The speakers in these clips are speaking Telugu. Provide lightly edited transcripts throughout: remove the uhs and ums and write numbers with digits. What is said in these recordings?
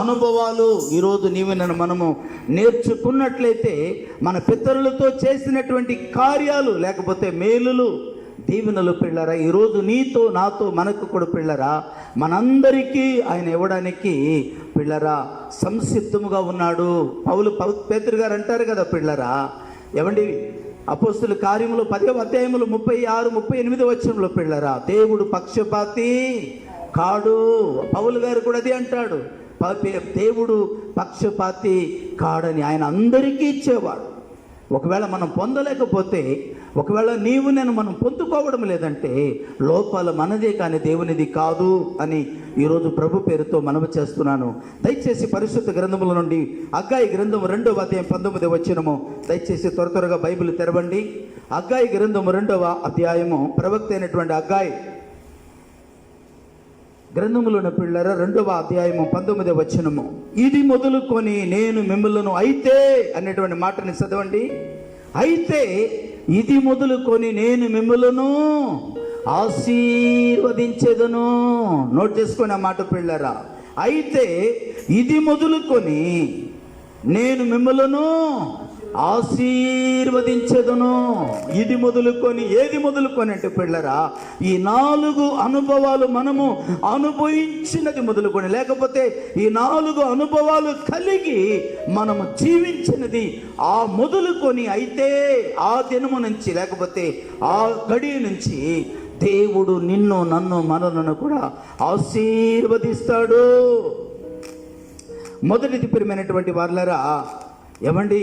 అనుభవాలు ఈరోజు నీవు నన్ను మనము నేర్చుకున్నట్లయితే మన పితరులతో చేసినటువంటి కార్యాలు లేకపోతే మేలులు దీవెనలు పిల్లరా ఈరోజు నీతో నాతో మనకు కూడా పిల్లరా మనందరికీ ఆయన ఇవ్వడానికి పిల్లరా సంసిద్ధముగా ఉన్నాడు. పేతురు గారు అంటారు కదా పిల్లరా, ఏమండి అపోస్తుల కార్యములు 10వ అధ్యాయములు 36, 38 వచనంలో పిల్లరా, దేవుడు పక్షపాతి కాడు. పౌలు గారు కూడా అదే అంటాడు, దేవుడు పక్షపాతి కాడని. ఆయన అందరికీ ఇచ్చేవాడు. ఒకవేళ మనం పొందలేకపోతే, ఒకవేళ నీవు నేను మనం పొందుకోవడం లేదంటే లోపాలు మనదే కానీ దేవునిది కాదు అని ఈరోజు ప్రభు పేరుతో మనవి చేస్తున్నాను. దయచేసి పరిశుద్ధ గ్రంథముల నుండి హగ్గయి గ్రంథము 2వ అధ్యాయం 19వ వచనము దయచేసి త్వరగా బైబిల్ తెరవండి. హగ్గయి గ్రంథము 2వ అధ్యాయము ప్రవక్త అయినటువంటి హగ్గయి గ్రంథములోని పిల్లర 2వ అధ్యాయము 19వ వచనము, ఇది మొదలుకొని నేను మిమ్మల్ని అయితే అనేటువంటి మాటని చదవండి. అయితే ఇది మొదలుకొని నేను మిమ్మల్ని ఆశీర్వదించేదను. నోట్ చేసుకొని ఆ మాట పిల్లరా. అయితే ఇది మొదలుకొని నేను మిమ్మల్ని ఆశీర్వదించేదను. ఇది మొదలుకొని, ఏది మొదలుకొని అంటే పిల్లరా, ఈ 4 అనుభవాలు మనము అనుభవించినది మొదలుకొని, లేకపోతే ఈ 4 అనుభవాలు కలిగి మనము జీవించినది ఆ మొదలుకొని, అయితే ఆ దినము నుంచి లేకపోతే ఆ గడియ నుంచి దేవుడు నిన్ను నన్ను మనలను కూడా ఆశీర్వదిస్తాడు. మొదటిది ప్రియమైనటువంటి వారలారా, ఏమండి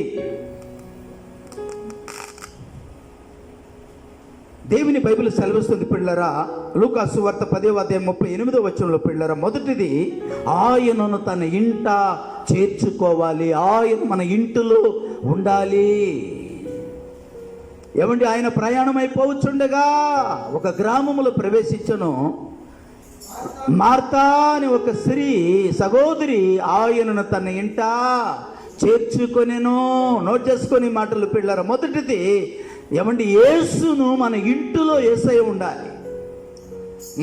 దేవుని బైబిల్ సెలవిస్తుంది పిల్లరా, లూకా సువార్త 10వ అధ్యాయం 38వ వచనంలో పిల్లరా, మొదటిది ఆయనను తన ఇంట చేర్చుకోవాలి. ఆయన మన ఇంటిలో ఉండాలి. ఏమండి ఆయన ప్రయాణం అయిపోవచ్చుండగా ఒక గ్రామములో ప్రవేశించను. మార్తా అని ఒక స్త్రీ సహోదరి ఆయనను తన ఇంట చేర్చుకొనెను. నోట్ చేసుకొని మాటలు పిల్లరా. మొదటిది ఏమండి యేసును మన ఇంటిలో యేసయ్య ఉండాలి,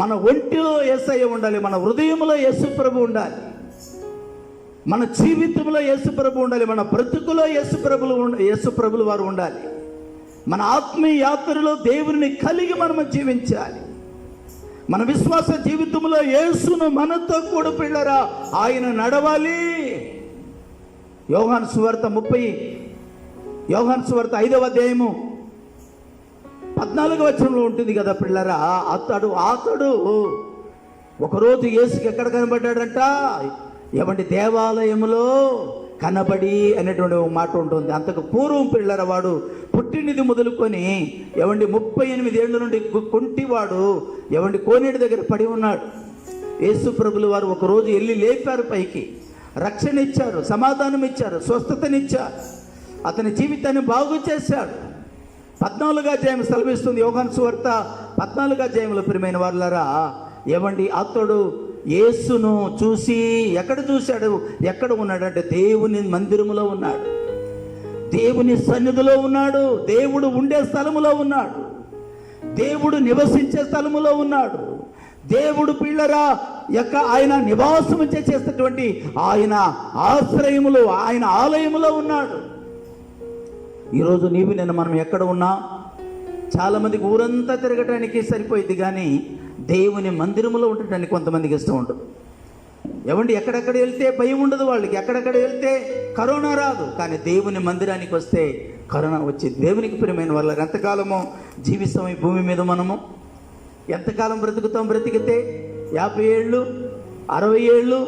మన ఒంటిలో యేసయ్య ఉండాలి, మన హృదయంలో యేసు ప్రభు ఉండాలి, మన జీవితంలో యేసు ప్రభు ఉండాలి, మన బ్రతుకులో యేసు ప్రభులు వారు ఉండాలి. మన ఆత్మీయ యాత్రలో దేవుని కలిగి మనము జీవించాలి. మన విశ్వాస జీవితంలో యేసును మనతో కూడా పిల్లరా ఆయన నడవాలి. యోహాను సువార్త 5వ అధ్యాయము 14వ వచనంలో ఉంటుంది కదా పిల్లరా, అతడు ఒకరోజు యేసుకి ఎక్కడ కనబడ్డాడంట, ఏమంటే దేవాలయంలో కనబడి అనేటువంటి మాట ఉంటుంది. అంతకు పూర్వం పిల్లర వాడు పుట్టినది మొదలుకొని ఏమండి 38 ఏళ్ళ నుండి కుంటివాడు ఏమండి కోనేటి దగ్గర పడి ఉన్నాడు. యేసు ప్రభులు వారు ఒకరోజు వెళ్ళి లేపారు, పైకి రక్షణ ఇచ్చారు, సమాధానం ఇచ్చారు, స్వస్థతనిచ్చారు, అతని జీవితాన్ని బాగు చేశాడు. 14వ అధ్యాయం సెలవిస్తుంది యోహాను సువార్త 14వ అధ్యాయంలో ప్రియమైన వారలారా, ఏమండి అతడు యేసును చూసి ఎక్కడ చూశాడు, ఎక్కడ ఉన్నాడంటే దేవుని మందిరములో ఉన్నాడు, దేవుని సన్నిధిలో ఉన్నాడు, దేవుడు ఉండే స్థలములో ఉన్నాడు, దేవుడు నివసించే స్థలములో ఉన్నాడు, దేవుడు పిల్లరా ఆయన నివాసము చేసేటటువంటి ఆయన ఆశ్రయములో ఆయన ఆలయములో ఉన్నాడు. ఈరోజు నీవు నేను మనం ఎక్కడ ఉన్నా, చాలామందికి ఊరంతా తిరగటానికి సరిపోయింది, కానీ దేవుని మందిరములో ఉండటానికి కొంతమందికి ఇష్టం ఉండదు. ఏమండి ఎక్కడెక్కడ వెళ్తే భయం ఉండదు వాళ్ళకి, ఎక్కడెక్కడ వెళ్తే కరోనా రాదు, కానీ దేవుని మందిరానికి వస్తే కరోనా వచ్చేది. దేవునికి ప్రియమైన వాళ్ళ ఎంతకాలమో జీవిస్తాం ఈ భూమి మీద, మనము ఎంతకాలం బ్రతుకుతాం? బ్రతికితే 50 ఏళ్ళు, 60 ఏళ్ళు,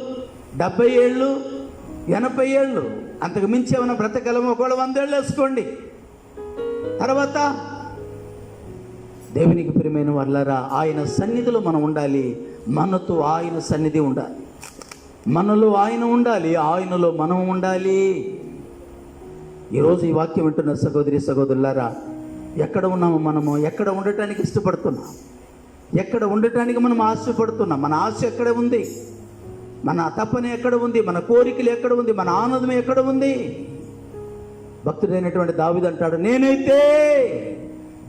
70 ఏళ్ళు, 80 ఏళ్ళు, అంతకు మించి ఏమైనా బ్రతకలము? ఒకవేళ 100 ఏళ్ళు వేసుకోండి. తర్వాత దేవునికి ప్రియమైన వాళ్ళారా, ఆయన సన్నిధిలో మనం ఉండాలి, మనతో ఆయన సన్నిధి ఉండాలి, మనలో ఆయన ఉండాలి, ఆయనలో మనం ఉండాలి. ఈరోజు ఈ వాక్యం వింటున్న సహోదరి సహోదరులారా, ఎక్కడ ఉన్నాము మనము? ఎక్కడ ఉండటానికి ఇష్టపడుతున్నాం? ఎక్కడ ఉండటానికి మనం ఆశపడుతున్నాం? మన ఆశ ఎక్కడ ఉంది? మన తపన ఎక్కడ ఉంది? మన కోరికలు ఎక్కడ ఉంది? మన ఆనందం ఎక్కడ ఉంది? భక్తుడైనటువంటి దావీదు అంటాడు, నేనైతే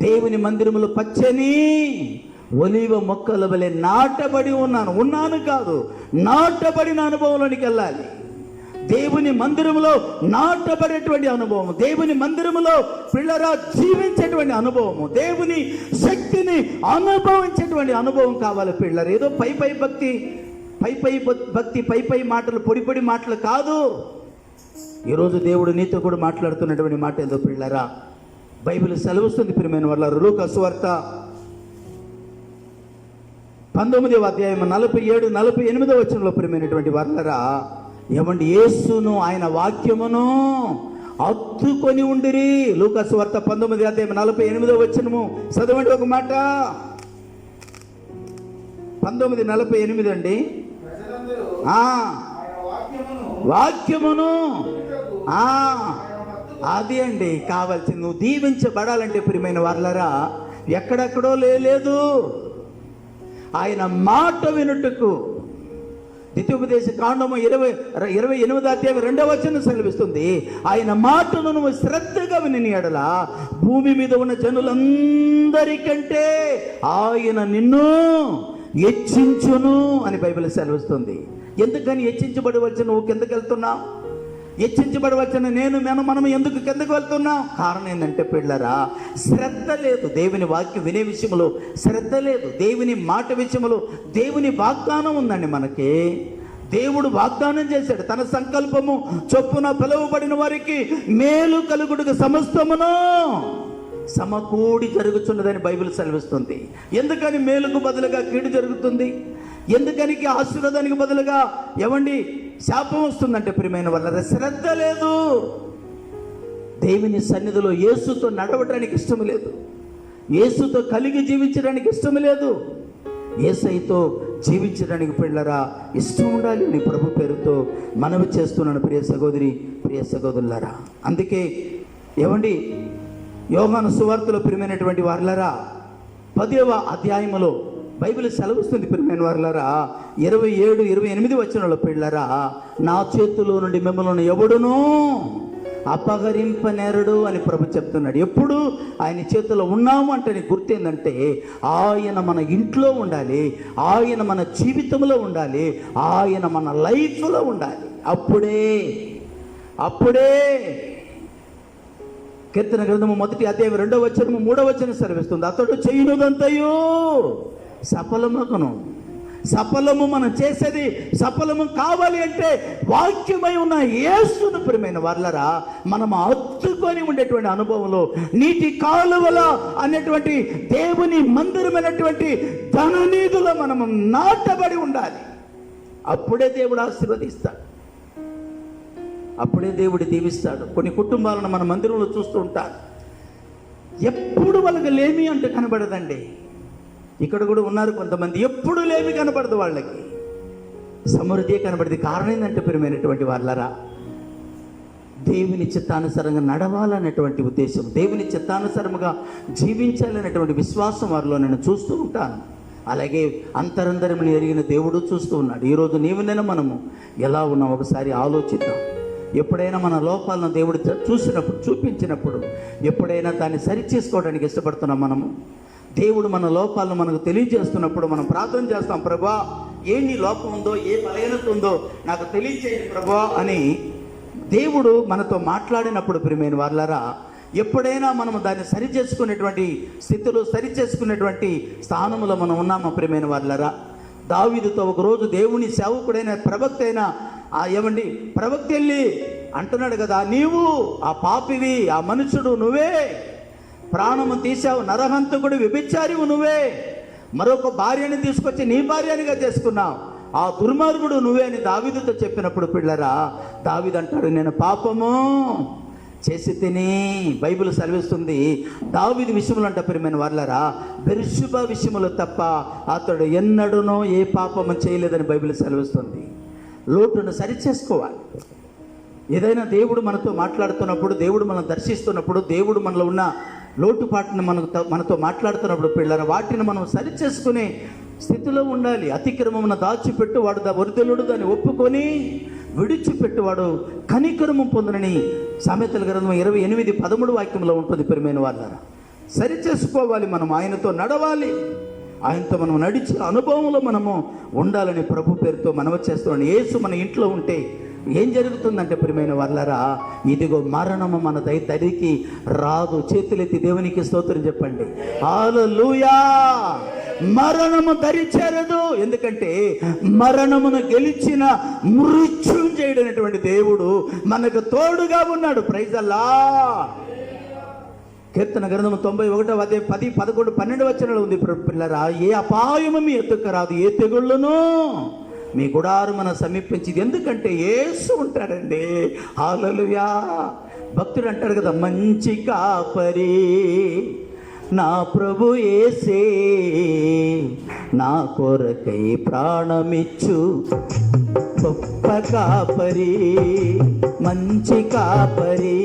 దేవుని మందిరములో పచ్చని ఒలీవ మొక్కల వలె నాటబడి ఉన్నాను కాదు, నాటబడిన అనుభవంలోనికి వెళ్ళాలి. దేవుని మందిరములో నాటబడేటువంటి అనుభవం, దేవుని మందిరములో పిల్లరా జీవించేటువంటి అనుభవము, దేవుని శక్తిని అనుభవించేటువంటి అనుభవం కావాలి పిల్లలు. ఏదో పై భక్తి, పై మాటలు, పొడి మాటలు కాదు. ఈరోజు దేవుడు నీతో కూడా మాట్లాడుతున్నటువంటి మాట ఏదో పిల్లరా, బైబిల్ సెలవుస్తుంది ప్రియమైన వాళ్ళారు. లూకా సువార్త 19వ అధ్యాయం 47-48 వచనంలో ప్రియమైనటువంటి వాళ్ళరా, ఏమండి, యేసును ఆయన వాక్యమును హత్తుకొని ఉండిరి. లూకా సువార్త 19వ అధ్యాయం 48వ వచనము చదవండి ఒక మాట. 19:48 అండి. వాక్యమును అది అండి కావాల్సింది. నువ్వు దీవించబడాలంటే ప్రియమైన వాళ్ళరా ఎక్కడెక్కడో లేదు, ఆయన మాట వినుటకు. ద్వితీయోపదేశ కాండము 28వ అధ్యాయం 2వ వచనం సెలవిస్తుంది, ఆయన మాటను నువ్వు శ్రద్ధగా విని ఎడల భూమి మీద ఉన్న జనులందరికంటే ఆయన నిన్ను హెచ్చించును అని బైబిల్ సెలవిస్తుంది. ఎందుకని హెచ్చించబడవలసిన నువ్వు కిందకి వెళ్తున్నావు? హెచ్చించబడవలసిన మనం ఎందుకు కిందకు వెళ్తున్నాం? కారణం ఏంటంటే పిల్లరా, శ్రద్ధ లేదు. దేవుని వాక్యం వినే విషయంలో శ్రద్ధ లేదు. దేవుని మాట విషయంలో దేవుని వాగ్దానం ఉందండి మనకి. దేవుడు వాగ్దానం చేశాడు, తన సంకల్పము చొప్పున పిలువబడిన వారికి మేలు కలుగుటకు సమస్తమును సమకూడి జరుగుతున్నదని బైబిల్ సెలవిస్తుంది. ఎందుకని మేలుకు బదులుగా కీడు జరుగుతుంది? ఎందుకని ఆశీర్వాదానికి బదులుగా ఏమండి శాపం వస్తుందంటే ప్రియమైన వాళ్ళ శ్రద్ధ లేదు. దేవుని సన్నిధిలో యేసుతో నడవడానికి ఇష్టం లేదు, యేసుతో కలిగి జీవించడానికి ఇష్టం లేదు, యేసయ్యతో జీవించడానికి పిల్లరా ఇష్టం ఉండాలి అని ప్రభు పేరుతో మనవి చేస్తున్నాను ప్రియ సహోదరి, ప్రియ సహోదరులారా. అందుకే ఏమండి యోహాను సువార్తలో ప్రియమైనటువంటి వారులారా 10వ అధ్యాయములో బైబిల్ సెలవుస్తుంది ప్రియమైన వారులారా 27-28 వచనాల్లో పిల్లరా, నా చేతిలో నుండి మిమ్మల్ని ఎవడునూ అపహరింపనేరడు అని ప్రభు చెప్తున్నాడు. ఎప్పుడు ఆయన చేతిలో ఉన్నాము అంటే గుర్తు ఏంటంటే ఆయన మన ఇంట్లో ఉండాలి, ఆయన మన జీవితంలో ఉండాలి, ఆయన మన లైఫ్లో ఉండాలి. అప్పుడే కీర్తన గ్రంథము 1వ అధ్యాయం 2వ వచనము 3వ వచనం సెలవిస్తుంది, అతడు చేయునదంతయు సఫలమగును. సఫలము మనం చేసేది సఫలము కావాలి అంటే వాక్యమై ఉన్న యేసును ప్రియమైన వారలారా మనం హత్తుకొని ఉండేటువంటి అనుభవంలో నీటి కాలువల అనేటువంటి దేవుని మందిరమైనటువంటి ధననిధిలో మనము నాటబడి ఉండాలి. అప్పుడే దేవుడు ఆశీర్వదిస్తాడు, అప్పుడే దేవుడు దీవిస్తాడు. కొన్ని కుటుంబాలను మన మందిరంలో చూస్తూ ఉంటారు, ఎప్పుడు వాళ్ళకి లేమి అంటే కనబడదండి. ఇక్కడ కూడా ఉన్నారు కొంతమంది, ఎప్పుడు లేమి కనబడదు, వాళ్ళకి సమృద్ధి కనబడదు. కారణం ఏంటంటే ప్రియమైనటువంటి వాళ్ళరా దేవుని చిత్తానుసారంగా నడవాలనేటువంటి ఉద్దేశం, దేవుని చిత్తానుసారంగా జీవించాలనేటువంటి విశ్వాసం వారిలో నేను చూస్తూ ఉంటాను. అలాగే అంతరంతరమును ఎరిగిన దేవుడు చూస్తూ ఉన్నాడు. ఈరోజు నీవునైనా మనము ఎలా ఉన్నాం ఒకసారి ఆలోచిద్దాం. ఎప్పుడైనా మన లోపాలను దేవుడు చూపించినప్పుడు ఎప్పుడైనా దాన్ని సరిచేసుకోవడానికి ఇష్టపడుతున్నాం మనము. దేవుడు మన లోపాలను మనకు తెలియజేస్తున్నప్పుడు మనం ప్రార్థన చేస్తాం, ప్రభా ఏ నీ లోపం ఉందో, ఏ బలహీనత ఉందో నాకు తెలియజేయండి ప్రభా అని దేవుడు మనతో మాట్లాడినప్పుడు ప్రియమైన వారలారా ఎప్పుడైనా మనం దాన్ని సరిచేసుకునేటువంటి స్థితిలో సరిచేసుకునేటువంటి స్థానంలో మనం ఉన్నామా ప్రియమైన వారలారా? దావీదుతో ఒకరోజు దేవుని సేవకుడైన ప్రవక్త అయిన ప్రవక్త వెళ్ళి అంటున్నాడు కదా, నీవు ఆ పాపివి, ఆ మనుషుడు నువ్వే, ప్రాణము తీసావు, నరహంతకుడు, వ్యభిచారివు నువ్వే, మరొక భార్యని తీసుకొచ్చి నీ భార్యనిగా చేసుకున్నావు, ఆ దుర్మార్గుడు నువ్వే అని దావీదుతో చెప్పినప్పుడు పిల్లరా దావీదు అంటాడు, నేను పాపము చేసి తిని. బైబిల్ సెలవిస్తుంది దావీదు విషయంలో అంట ప్రియమైన వారలారా బెర్షెబా విషయంలో తప్ప అతడు ఎన్నడూనో ఏ పాపము చేయలేదని బైబిల్ సెలవిస్తుంది. లోటును సరిచేసుకోవాలి. ఏదైనా దేవుడు మనతో మాట్లాడుతున్నప్పుడు, దేవుడు మనం దర్శిస్తున్నప్పుడు, దేవుడు మనలో ఉన్న లోటుపాటును మనతో మాట్లాడుతున్నప్పుడు పిల్లరా వాటిని మనం సరిచేసుకునే స్థితిలో ఉండాలి. అతిక్రమమును దాచిపెట్టు వాడు వరిదలుడు దాన్ని ఒప్పుకొని విడిచిపెట్టువాడు కనికరము పొందునని సామెతల గ్రంథం 28:13 వాక్యంలో ఉంటుంది. ప్రియమైన వారలారా సరిచేసుకోవాలి, మనం ఆయనతో నడవాలి, ఆయనతో మనం నడిచే అనుభవంలో మనము ఉండాలని ప్రభు పేరుతో మనవి చేస్తున్నాను. యేసు మన ఇంట్లో ఉంటే ఏం జరుగుతుందంటే ప్రియమైన వాళ్ళరా, ఇదిగో మరణము మన దరికి రాదు. చేతులెత్తి దేవునికి స్తోత్రం చెప్పండి. హల్లెలూయా. మరణము దరి చేరదు. ఎందుకంటే మరణమును గెలిచిన మృత్యుంజయుడైనటువంటి దేవుడు మనకు తోడుగా ఉన్నాడు. ప్రైజ్ అల్లాహ్. కీర్తన గ్రంథము 91వ అధ్యాయం 10, 11, 12 వచనాలు ఉంది. పిల్లరా, ఏ అపాయము మీ ఎత్తుకు రాదు, ఏ తెగుళ్ళను మీ గుడారమున సమీపించింది. ఎందుకంటే యేసు ఉంటాడండి. హల్లెలూయా. భక్తుడు అంటాడు కదా, మంచి కాపరి నా ప్రభు యేసే, నా కొరకై ప్రాణమిచ్చు గొప్ప కాపరి, మంచి కాపరి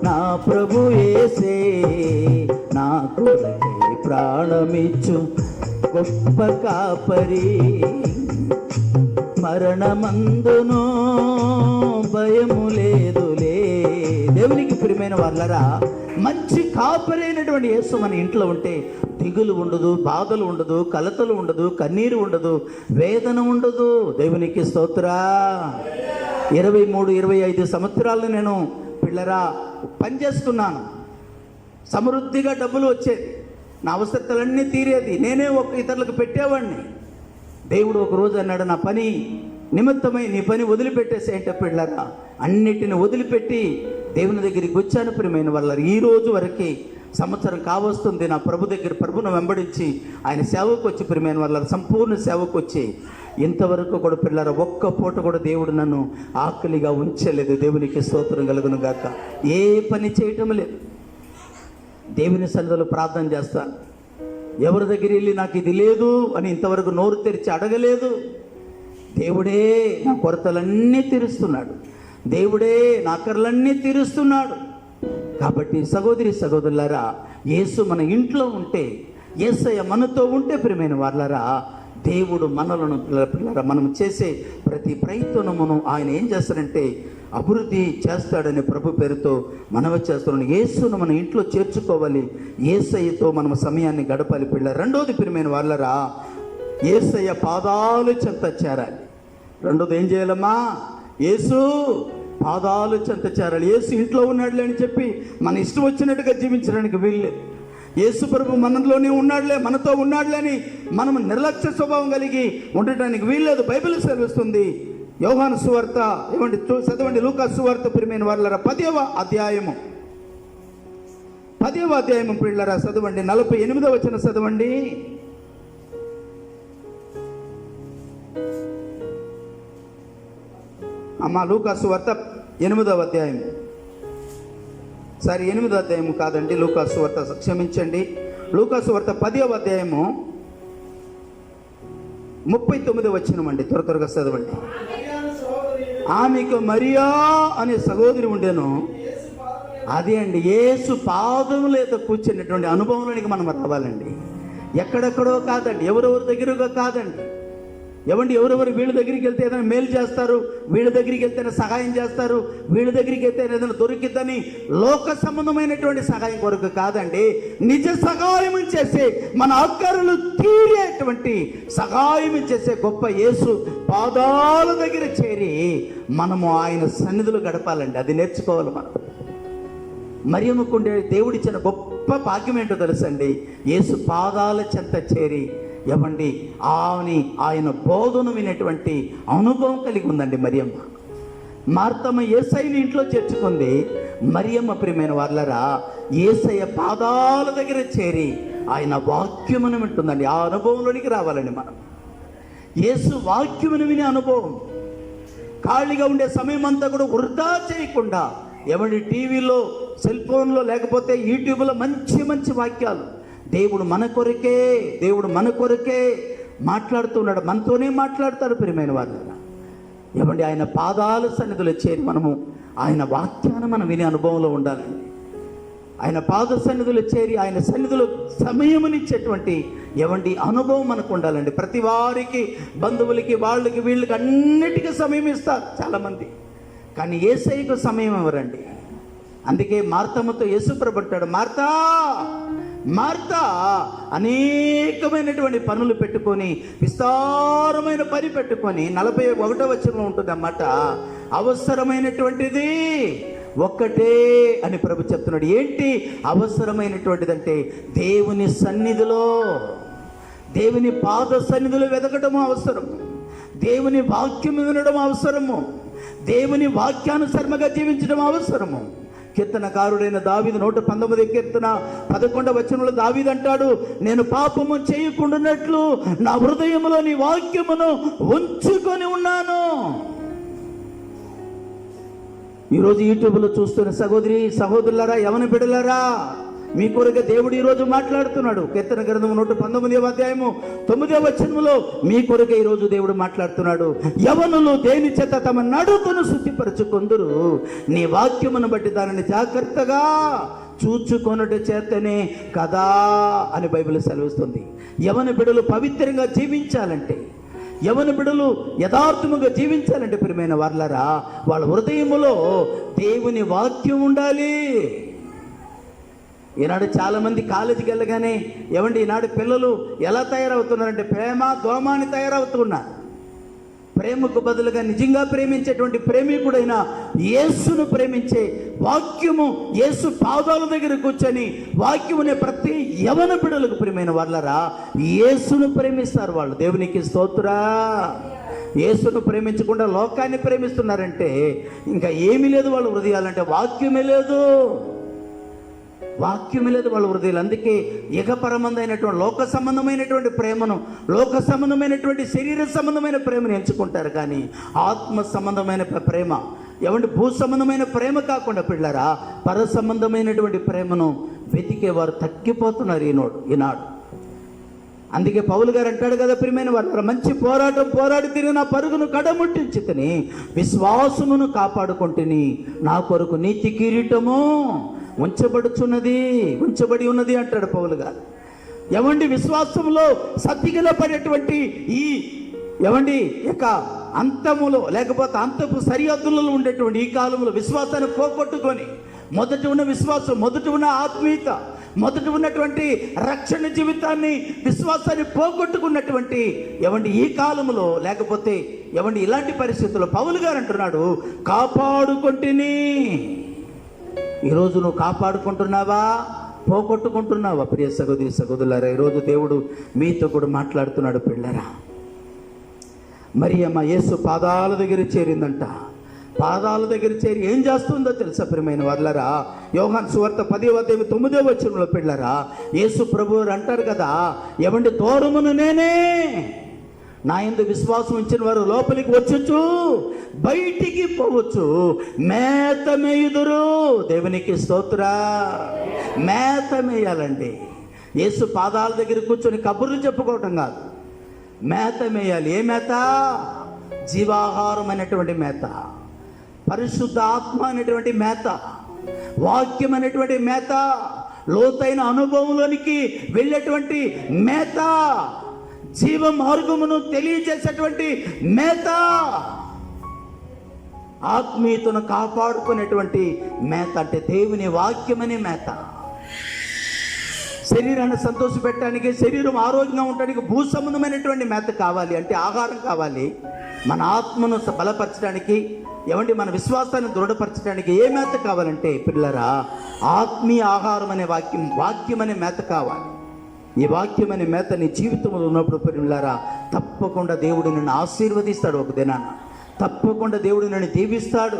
నా ప్రభు యేసే, నా కొరకై ప్రాణమిచ్చు గొప్ప కాపరి. మరణమందును భయము లేదులే. దేవునికి ప్రియమైన వాళ్ళరా, మంచి కాపరైనటువంటి యేసు మన ఇంట్లో ఉంటే దిగులు ఉండదు, బాధలు ఉండదు, కలతలు ఉండదు, కన్నీరు ఉండదు, వేదన ఉండదు. దేవునికి స్తోత్రా. 23, 25 సంవత్సరాలు నేను పిల్లరా పనిచేస్తున్నాను. సమృద్ధిగా డబ్బులు వచ్చేది, నా అవసరతలన్నీ తీరేది, నేనే ఇతరులకు పెట్టేవాడిని. దేవుడు ఒకరోజు అన్నాడు, నా పని నిమిత్తమై నీ పని వదిలిపెట్టేసేంట పిల్లరా. అన్నిటిని వదిలిపెట్టి దేవుని దగ్గరికి వచ్చాను ప్రియమైన వాళ్ళ. ఈ రోజు వరకే సంవత్సరం కావస్తుంది నా ప్రభును వెంబడించి ఆయన సేవకు వచ్చి ప్రియమైన వాళ్ళ, సంపూర్ణ సేవకు వచ్చి ఇంతవరకు కూడా పిల్లరా ఒక్క పూట కూడా దేవుడు నన్ను ఆకలిగా ఉంచలేదు. దేవునికి స్తోత్రం కలుగును గాక. ఏ పని చేయటం లేదు. దేవుని సన్నిధిలో ప్రార్థన చేస్తాను. ఎవరి దగ్గర వెళ్ళి నాకు ఇది లేదు అని ఇంతవరకు నోరు తెరిచి అడగలేదు. దేవుడే నా కొరతలన్నీ తీరుస్తున్నాడు. దేవుడే నా అక్కర్లన్నీ తీరుస్తున్నాడు. కాబట్టి సహోదరి సహోదరులారా, యేసు మన ఇంట్లో ఉంటే, యేసయ్య మనతో ఉంటే ప్రియమైన వాళ్ళారా, దేవుడు మనలను పిల్లరా మనం చేసే ప్రతి ప్రయత్నమును ఆయన ఏం చేస్తాడంటే అభివృద్ధి చేస్తాడని ప్రభు పేరుతో మనవి చేస్తున్నాను. యేసును మన ఇంట్లో చేర్చుకోవాలి. యేసయ్యతో మనం సమయాన్ని గడపాలి పిల్ల. రెండోది ప్రియమైన వాళ్ళరా, యేసయ్య పాదాలు చెంత చేరాలి. రెండోది ఏం చేయాలమ్మా? యేసు పాదాలు చెంత చేరాలి. యేసు ఇంట్లో ఉన్నాడులే అని చెప్పి మన ఇష్టం వచ్చినట్టుగా జీవించడానికి వీల్లేదు. యేసు ప్రభు మనలోనే ఉన్నాడులే, మనతో ఉన్నాడులే అని మనం నిర్లక్ష్య స్వభావం కలిగి ఉండటానికి వీల్లేదు. బైబిల్ సెలవిస్తుంది. యోహాను సువార్త చదవండి. లూకా సువార్త ప్రియమైన వాళ్ళరా 10వ అధ్యాయము పిల్లరా చదవండి. 48వ వచనం చదవండి. అమ్మా, లూకా సువార్త 8వ అధ్యాయం, 8వ అధ్యాయము కాదండి, లూకా సువార్త, క్షమించండి, లూకా సువార్త 10వ అధ్యాయము 39వ వచనం అండి. త్వరగా చదవండి. ఆమెకు మరియా అనే సహోదరి ఉండేను. అదే అండి, యేసు పాదములేత కూర్చున్నటువంటి అనుభవంలోనికి మనం రావాలండి. ఎక్కడెక్కడో కాదండి, ఎవరెవరి దగ్గరగా కాదండి. ఎవరెవరు వీళ్ళ దగ్గరికి వెళ్తే ఏదైనా మేలు చేస్తారు, వీళ్ళ దగ్గరికి వెళ్తేనే సహాయం చేస్తారు, వీళ్ళ దగ్గరికి వెళ్తే ఏదైనా దొరికిద్దని లోక సంబంధమైనటువంటి సహాయం కొరకు కాదండి. నిజ సహాయం చేసే, మన అక్కరులు తీరేటువంటి సహాయం చేసే గొప్ప యేసు పాదాల దగ్గర చేరి మనము ఆయన సన్నిధులు గడపాలండి. అది నేర్చుకోవాలి మనం. మరియమ్మకుండే దేవుడిచ్చిన గొప్ప భాగ్యం ఏంటో తెలుసండి. యేసు పాదాల చెంత చేరి ఆయన బోధను వినేటువంటి అనుభవం కలిగి ఉందండి మరియమ్మ. మార్తమ్మ యేసయ్యని ఇంట్లో చేర్చుకుంది. మరియమ్మ ప్రియమైన వాళ్ళరా యేసయ్య పాదాల దగ్గర చేరి ఆయన వాక్యమును వింటుందండి. ఆ అనుభవంలోనికి రావాలండి మనం. యేసు వాక్యమును వినే అనుభవం. ఖాళీగా ఉండే సమయం అంతా కూడా వృధా చేయకుండా టీవీలో, సెల్ ఫోన్లో, లేకపోతే యూట్యూబ్లో మంచి మంచి వాక్యాలు దేవుడు మన కొరకే మాట్లాడుతున్నాడు. మనతోనే మాట్లాడతాడు ప్రియమైన వాళ్ళు. ఆయన పాదాల సన్నిధిలో చేరి మనము ఆయన వాక్యాన్ని మనం వినే అనుభవంలో ఉండాలండి. ఆయన పాద సన్నిధిలో చేరి ఆయన సన్నిధిలో సమయమునిచ్చేటువంటి అనుభవం మనకు ఉండాలండి. ప్రతి వారికి, బంధువులకి, వాళ్ళకి, వీళ్ళకి అన్నిటికీ సమయం ఇస్తారు చాలామంది. కానీ యేసయ్యకు సమయం ఎవరండి? అందుకే మార్తమ్మతో యేసు ప్రభు అంటాడు, మార్తా మార్త అనేకమైనటువంటి పనులు పెట్టుకొని, విస్తారమైన పని పెట్టుకొని, 41వ వచనంలో ఉంటుంది అన్నమాట, అవసరమైనటువంటిది ఒక్కటే అని ప్రభు చెప్తున్నాడు. ఏంటి అవసరమైనటువంటిది అంటే, దేవుని సన్నిధిలో, దేవుని పాద సన్నిధిలో వెతకటము అవసరము, దేవుని వాక్యం వినడం అవసరము, దేవుని వాక్యానుసరణగా జీవించడం అవసరము. కీర్తనకారుడైన దావీదు 119 కీర్తన 11వ వచనంలో దావీదు అంటాడు, నేను పాపము చేయకుండానట్లు నా హృదయంలో నీ వాక్యమును ఉంచుకొని ఉన్నాను. ఈరోజు యూట్యూబ్లో చూస్తున్న సహోదరి సహోదరులారా, యవన బిడ్డలారా, మీ కొరకు దేవుడు ఈరోజు మాట్లాడుతున్నాడు. కీర్తన గ్రంథం 119వ అధ్యాయము 9వ వచనంలో మీ కొరకు ఈరోజు దేవుడు మాట్లాడుతున్నాడు. యవనులు దేని చేత తమ నడుతును శుద్ధిపరచుకొందురు, నీ వాక్యమును బట్టి దానిని జాగ్రత్తగా చూచుకొనుట చేతనే కదా అని బైబిల్ సెలవిస్తుంది. యవన బిడ్డలు పవిత్రంగా జీవించాలంటే, యవన బిడ్డలు యథార్థముగా జీవించాలంటే ప్రియమైన వారలారా, వాళ్ళ హృదయములో దేవుని వాక్యం ఉండాలి. ఈనాడు చాలామంది కాలేజీకి వెళ్ళగానే ఈనాడు పిల్లలు ఎలా తయారవుతున్నారంటే ప్రేమ దోమాని తయారవుతున్నారు. ప్రేమకు బదులుగా నిజంగా ప్రేమించేటువంటి ప్రేమికుడైన యేసును ప్రేమించే వాక్యము, యేసు పాదాల దగ్గర కూర్చొని వాక్యమునే ప్రతి యవన బిడ్డలకు ప్రియమైన వాళ్ళరా యేసును ప్రేమిస్తారు వాళ్ళు. దేవునికి స్తోత్రా. యేసును ప్రేమించకుండా లోకాన్ని ప్రేమిస్తున్నారంటే ఇంకా ఏమీ లేదు వాళ్ళ హృదయాలంటే, వాక్యమే లేదు, వాక్యమే లేదు వాళ్ళ హృదయాలు. అందుకే ఇహపరమైనటువంటి లోక సంబంధమైనటువంటి ప్రేమను, లోక సంబంధమైనటువంటి శరీర సంబంధమైన ప్రేమను ఎంచుకుంటారు. కానీ ఆత్మ సంబంధమైన ప్రేమ, భూ సంబంధమైన ప్రేమ కాకుండా పిల్లరా పర సంబంధమైనటువంటి ప్రేమను వెతికేవారు తగ్గిపోతున్నారు ఈనాడు. అందుకే పౌలు గారు అంటాడు కదా, ప్రియమైన వారు, మంచి పోరాటం పోరాడి తిరిగి నా పరుగును కడముట్టించి తిని విశ్వాసమును కాపాడుకుంటుని నా కొరకు నీతి కిరీటము ఉంచబడి ఉన్నది అంటాడు పౌలు గారు. విశ్వాసంలో సతికిల పడేటువంటి ఈ యొక్క అంతములో, లేకపోతే అంతపు సరిహద్దులలో ఉండేటువంటి ఈ కాలంలో విశ్వాసాన్ని పోగొట్టుకొని, మొదట ఉన్న విశ్వాసం, మొదట ఉన్న ఆత్మీయత, మొదట ఉన్నటువంటి రక్షణ జీవితాన్ని, విశ్వాసాన్ని పోగొట్టుకున్నటువంటి ఈ కాలంలో, లేకపోతే ఇలాంటి పరిస్థితుల్లో పౌలు గారు అంటున్నాడు, కాపాడుకుంటుని. ఈరోజు నువ్వు కాపాడుకుంటున్నావా, పోగొట్టుకుంటున్నావా? ప్రియ సహోదరి సహోదరులారా, ఈరోజు దేవుడు మీతో కూడా మాట్లాడుతున్నాడు. పిల్లరా, మరియమ్మ యేసు పాదాల దగ్గర చేరిందంట. పాదాల దగ్గర చేరి ఏం చేస్తుందో తెలుసా ప్రియమైన వాళ్ళరా? యోహాను సువార్త 10వ అధ్యాయం 9వ వచనంలో పిల్లరా యేసు ప్రభువు అంటారు కదా, దూరమును నేనే, నా యందు విశ్వాసం ఉంచిన వారు లోపలికి వచ్చుచు బయటికి పోవచ్చు, మేత మేయుదురు. దేవునికి స్తోత్రా. మేత మేయాలండి. యేసు పాదాల దగ్గర కూర్చొని కబుర్లు చెప్పుకోవటం కాదు, మేత మేయాలి. ఏ మేత? జీవాహారం అనేటువంటి మేత, పరిశుద్ధ ఆత్మ అనేటువంటి మేత, వాక్యం అనేటువంటి మేత, లోతైన అనుభవంలోనికి వెళ్ళేటువంటి మేత, జీవ మార్గమును తెలియజేసేటువంటి మేత, ఆత్మీయతను కాపాడుకునేటువంటి మేత అంటే దేవుని వాక్యమనే మేత. శరీరాన్ని సంతోషపెట్టడానికి, శరీరం ఆరోగ్యంగా ఉండడానికి భూ సంబంధమైనటువంటి మేత కావాలి, అంటే ఆహారం కావాలి. మన ఆత్మను బలపరచడానికి, మన విశ్వాసాన్ని దృఢపరచడానికి ఏ మేత కావాలంటే పిల్లరా, ఆత్మీయ ఆహారం అనే వాక్యం అనే మేత కావాలి. ఈ వాక్యం అనే మేత నీ జీవితంలో ఉన్నప్పుడు పిల్లరా తప్పకుండా దేవుడు నిన్ను ఆశీర్వదిస్తాడు. ఒక దినాన తప్పకుండా దేవుడు నిన్ను దీవిస్తాడు,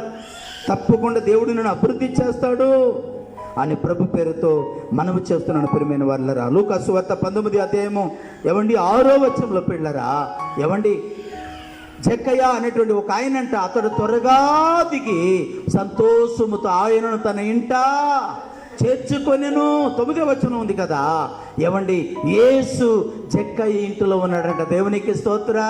తప్పకుండా దేవుడు నిన్ను అభివృద్ధి చేస్తాడు అని ప్రభు పేరుతో మనవి చేస్తున్నాను. ప్రియమైన వాళ్ళరా, లూకా సువార్త 19వ అధ్యాయము 6వ వచనంలో పిల్లరా జక్కయ్య అనేటువంటి ఒక ఆయనంట, అతడు త్వరగా దిగి సంతోషముతో ఆయనను తన ఇంట చేర్చుకొనెను. 9వ వచనం ఉంది కదా, యేసు జక్కయ్య ఇంట్లో ఉన్నాడంట. దేవునికి స్తోత్రా.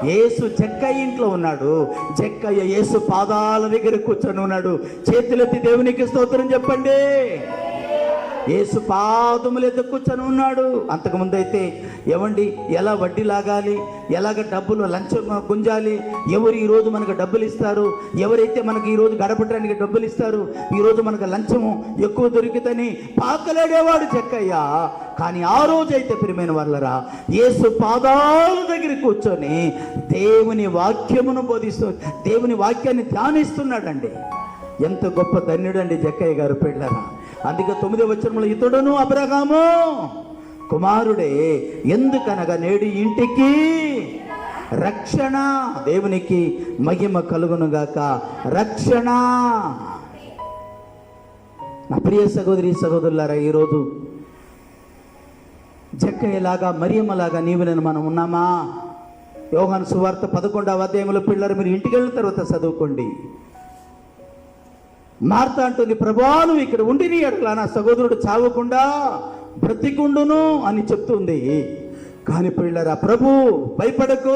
యేసు జక్కయ్య ఇంట్లో ఉన్నాడు. జక్కయ్య యేసు పాదాల దగ్గర కూర్చొని ఉన్నాడు. చేతులెత్తి దేవునికి స్తోత్రం చెప్పండి. యేసు పాదములు ఎత్తి కూర్చొని ఉన్నాడు. అంతకుముందు అయితే ఏమండి ఎలా వడ్డీ లాగాలి, ఎలాగ డబ్బులు లంచం గుంజాలి, ఎవరు ఈరోజు మనకు డబ్బులు ఇస్తారు, ఎవరైతే మనకు ఈరోజు గడపడానికి డబ్బులు ఇస్తారు, ఈరోజు మనకు లంచము ఎక్కువ దొరికితని పాకలాడేవాడు జక్కయ్య. కానీ ఆ రోజైతే ప్రియమైన వాళ్ళరా యేసు పాదాల దగ్గర కూర్చొని దేవుని వాక్యమును బోధిస్తూ దేవుని వాక్యాన్ని ధ్యానిస్తున్నాడండి. ఎంత గొప్ప ధన్యుడండి జక్కయ్య గారు పిల్లరా. అందుకే 9వ వచనంలో ఇతడును అబ్రహాము కుమారుడే, ఎందుకనగా నేడు ఇంటికి రక్షణ, దేవునికి మహిమ కలుగునుగాక. రక్షణ. నా ప్రియ సహోదరి సహోదరులారా, ఈరోజు జక్కయ్యలాగా మరియమ్మలాగా నీవు నేను మనం ఉన్నామా? యోహాను సువార్త 11వ అధ్యాయంలో పిల్లలు మీరు ఇంటికి వెళ్ళిన తర్వాత చదువుకోండి. మార్త అంటుంది, ప్రభువా నువ్వు ఇక్కడ ఉండి నీ ఎడల నా సహోదరుడు చావకుండా బ్రతికుండును అని చెప్తుంది. కానీ పిల్లరా, ప్రభు భయపడకు,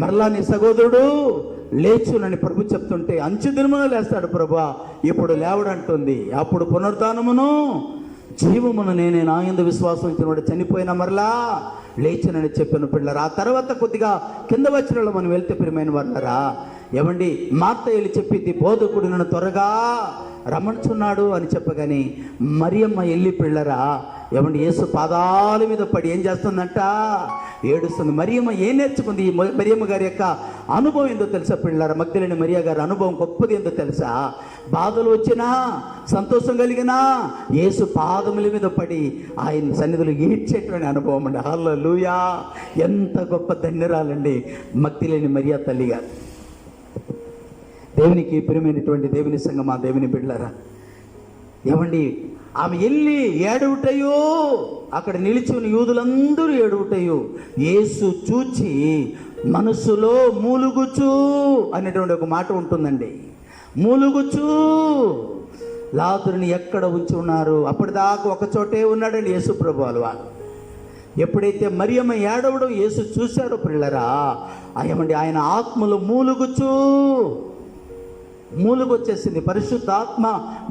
మరలా నీ సహోదరుడు లేచునని ప్రభు చెప్తుంటే అంచు దినమున లేస్తాడు ప్రభువా, ఇప్పుడు లేవడంటుంది. అప్పుడు పునరుద్ధానమును జీవమును నేనే, నా యందు విశ్వాసం ఇచ్చినవాడు చనిపోయిన మరలా లేచునని చెప్పిన పిల్లరా. ఆ తర్వాత కొద్దిగా కింద వచ్చినలో మనం వెళ్తే ప్రియమైన వాళ్ళరా, ఏమండి మార్త వెళ్ళి చెప్పింది, బోధకుడు నన్ను త్వరగా రమ్మనుచున్నాడు అని చెప్పగాని మరియమ్మ వెళ్ళి పిల్లరా ఏమండి యేసు పాదాల మీద పడి ఏం చేస్తుందంట, ఏడుస్తుంది. మరియమ్మ ఏం నేర్చుకుంది? మరియమ్మ గారి యొక్క అనుభవం ఏందో తెలుసా పిల్లరా? మగ్దలేని మరియ గారి అనుభవం గొప్పది ఏందో తెలుసా? బాధలు వచ్చినా సంతోషం కలిగినా యేసు పాదముల మీద పడి ఆయన సన్నిధిలో ఏడ్చేటువంటి అనుభవం అండి. హల్లెలూయా! ఎంత గొప్ప ధన్యరాలండి మగ్దలేని మరియ తల్లి గారు. దేవునికి ప్రియమైనటువంటి దేవుని సంగమా, దేవుని బిడ్డలారా, ఏమండి ఆమె వెళ్ళి ఏడుటయో, అక్కడ నిలిచిన యూదులందరూ ఏడుటయో యేసు చూచి మనసులో మూలుగుచు అనేటువంటి ఒక మాట ఉంటుందండి. మూలుగుచు. లాజరుని ఎక్కడ ఉంచి ఉన్నారు? అప్పటిదాకా ఒక చోటే ఉన్నాడండి యేసు ప్రభువాలు. ఎప్పుడైతే మరియమ్మ ఏడవడం యేసు చూశారో పిల్లరా, ఏమండి ఆయన ఆత్మలో మూలుగొచ్చేసింది, పరిశుద్ధాత్మ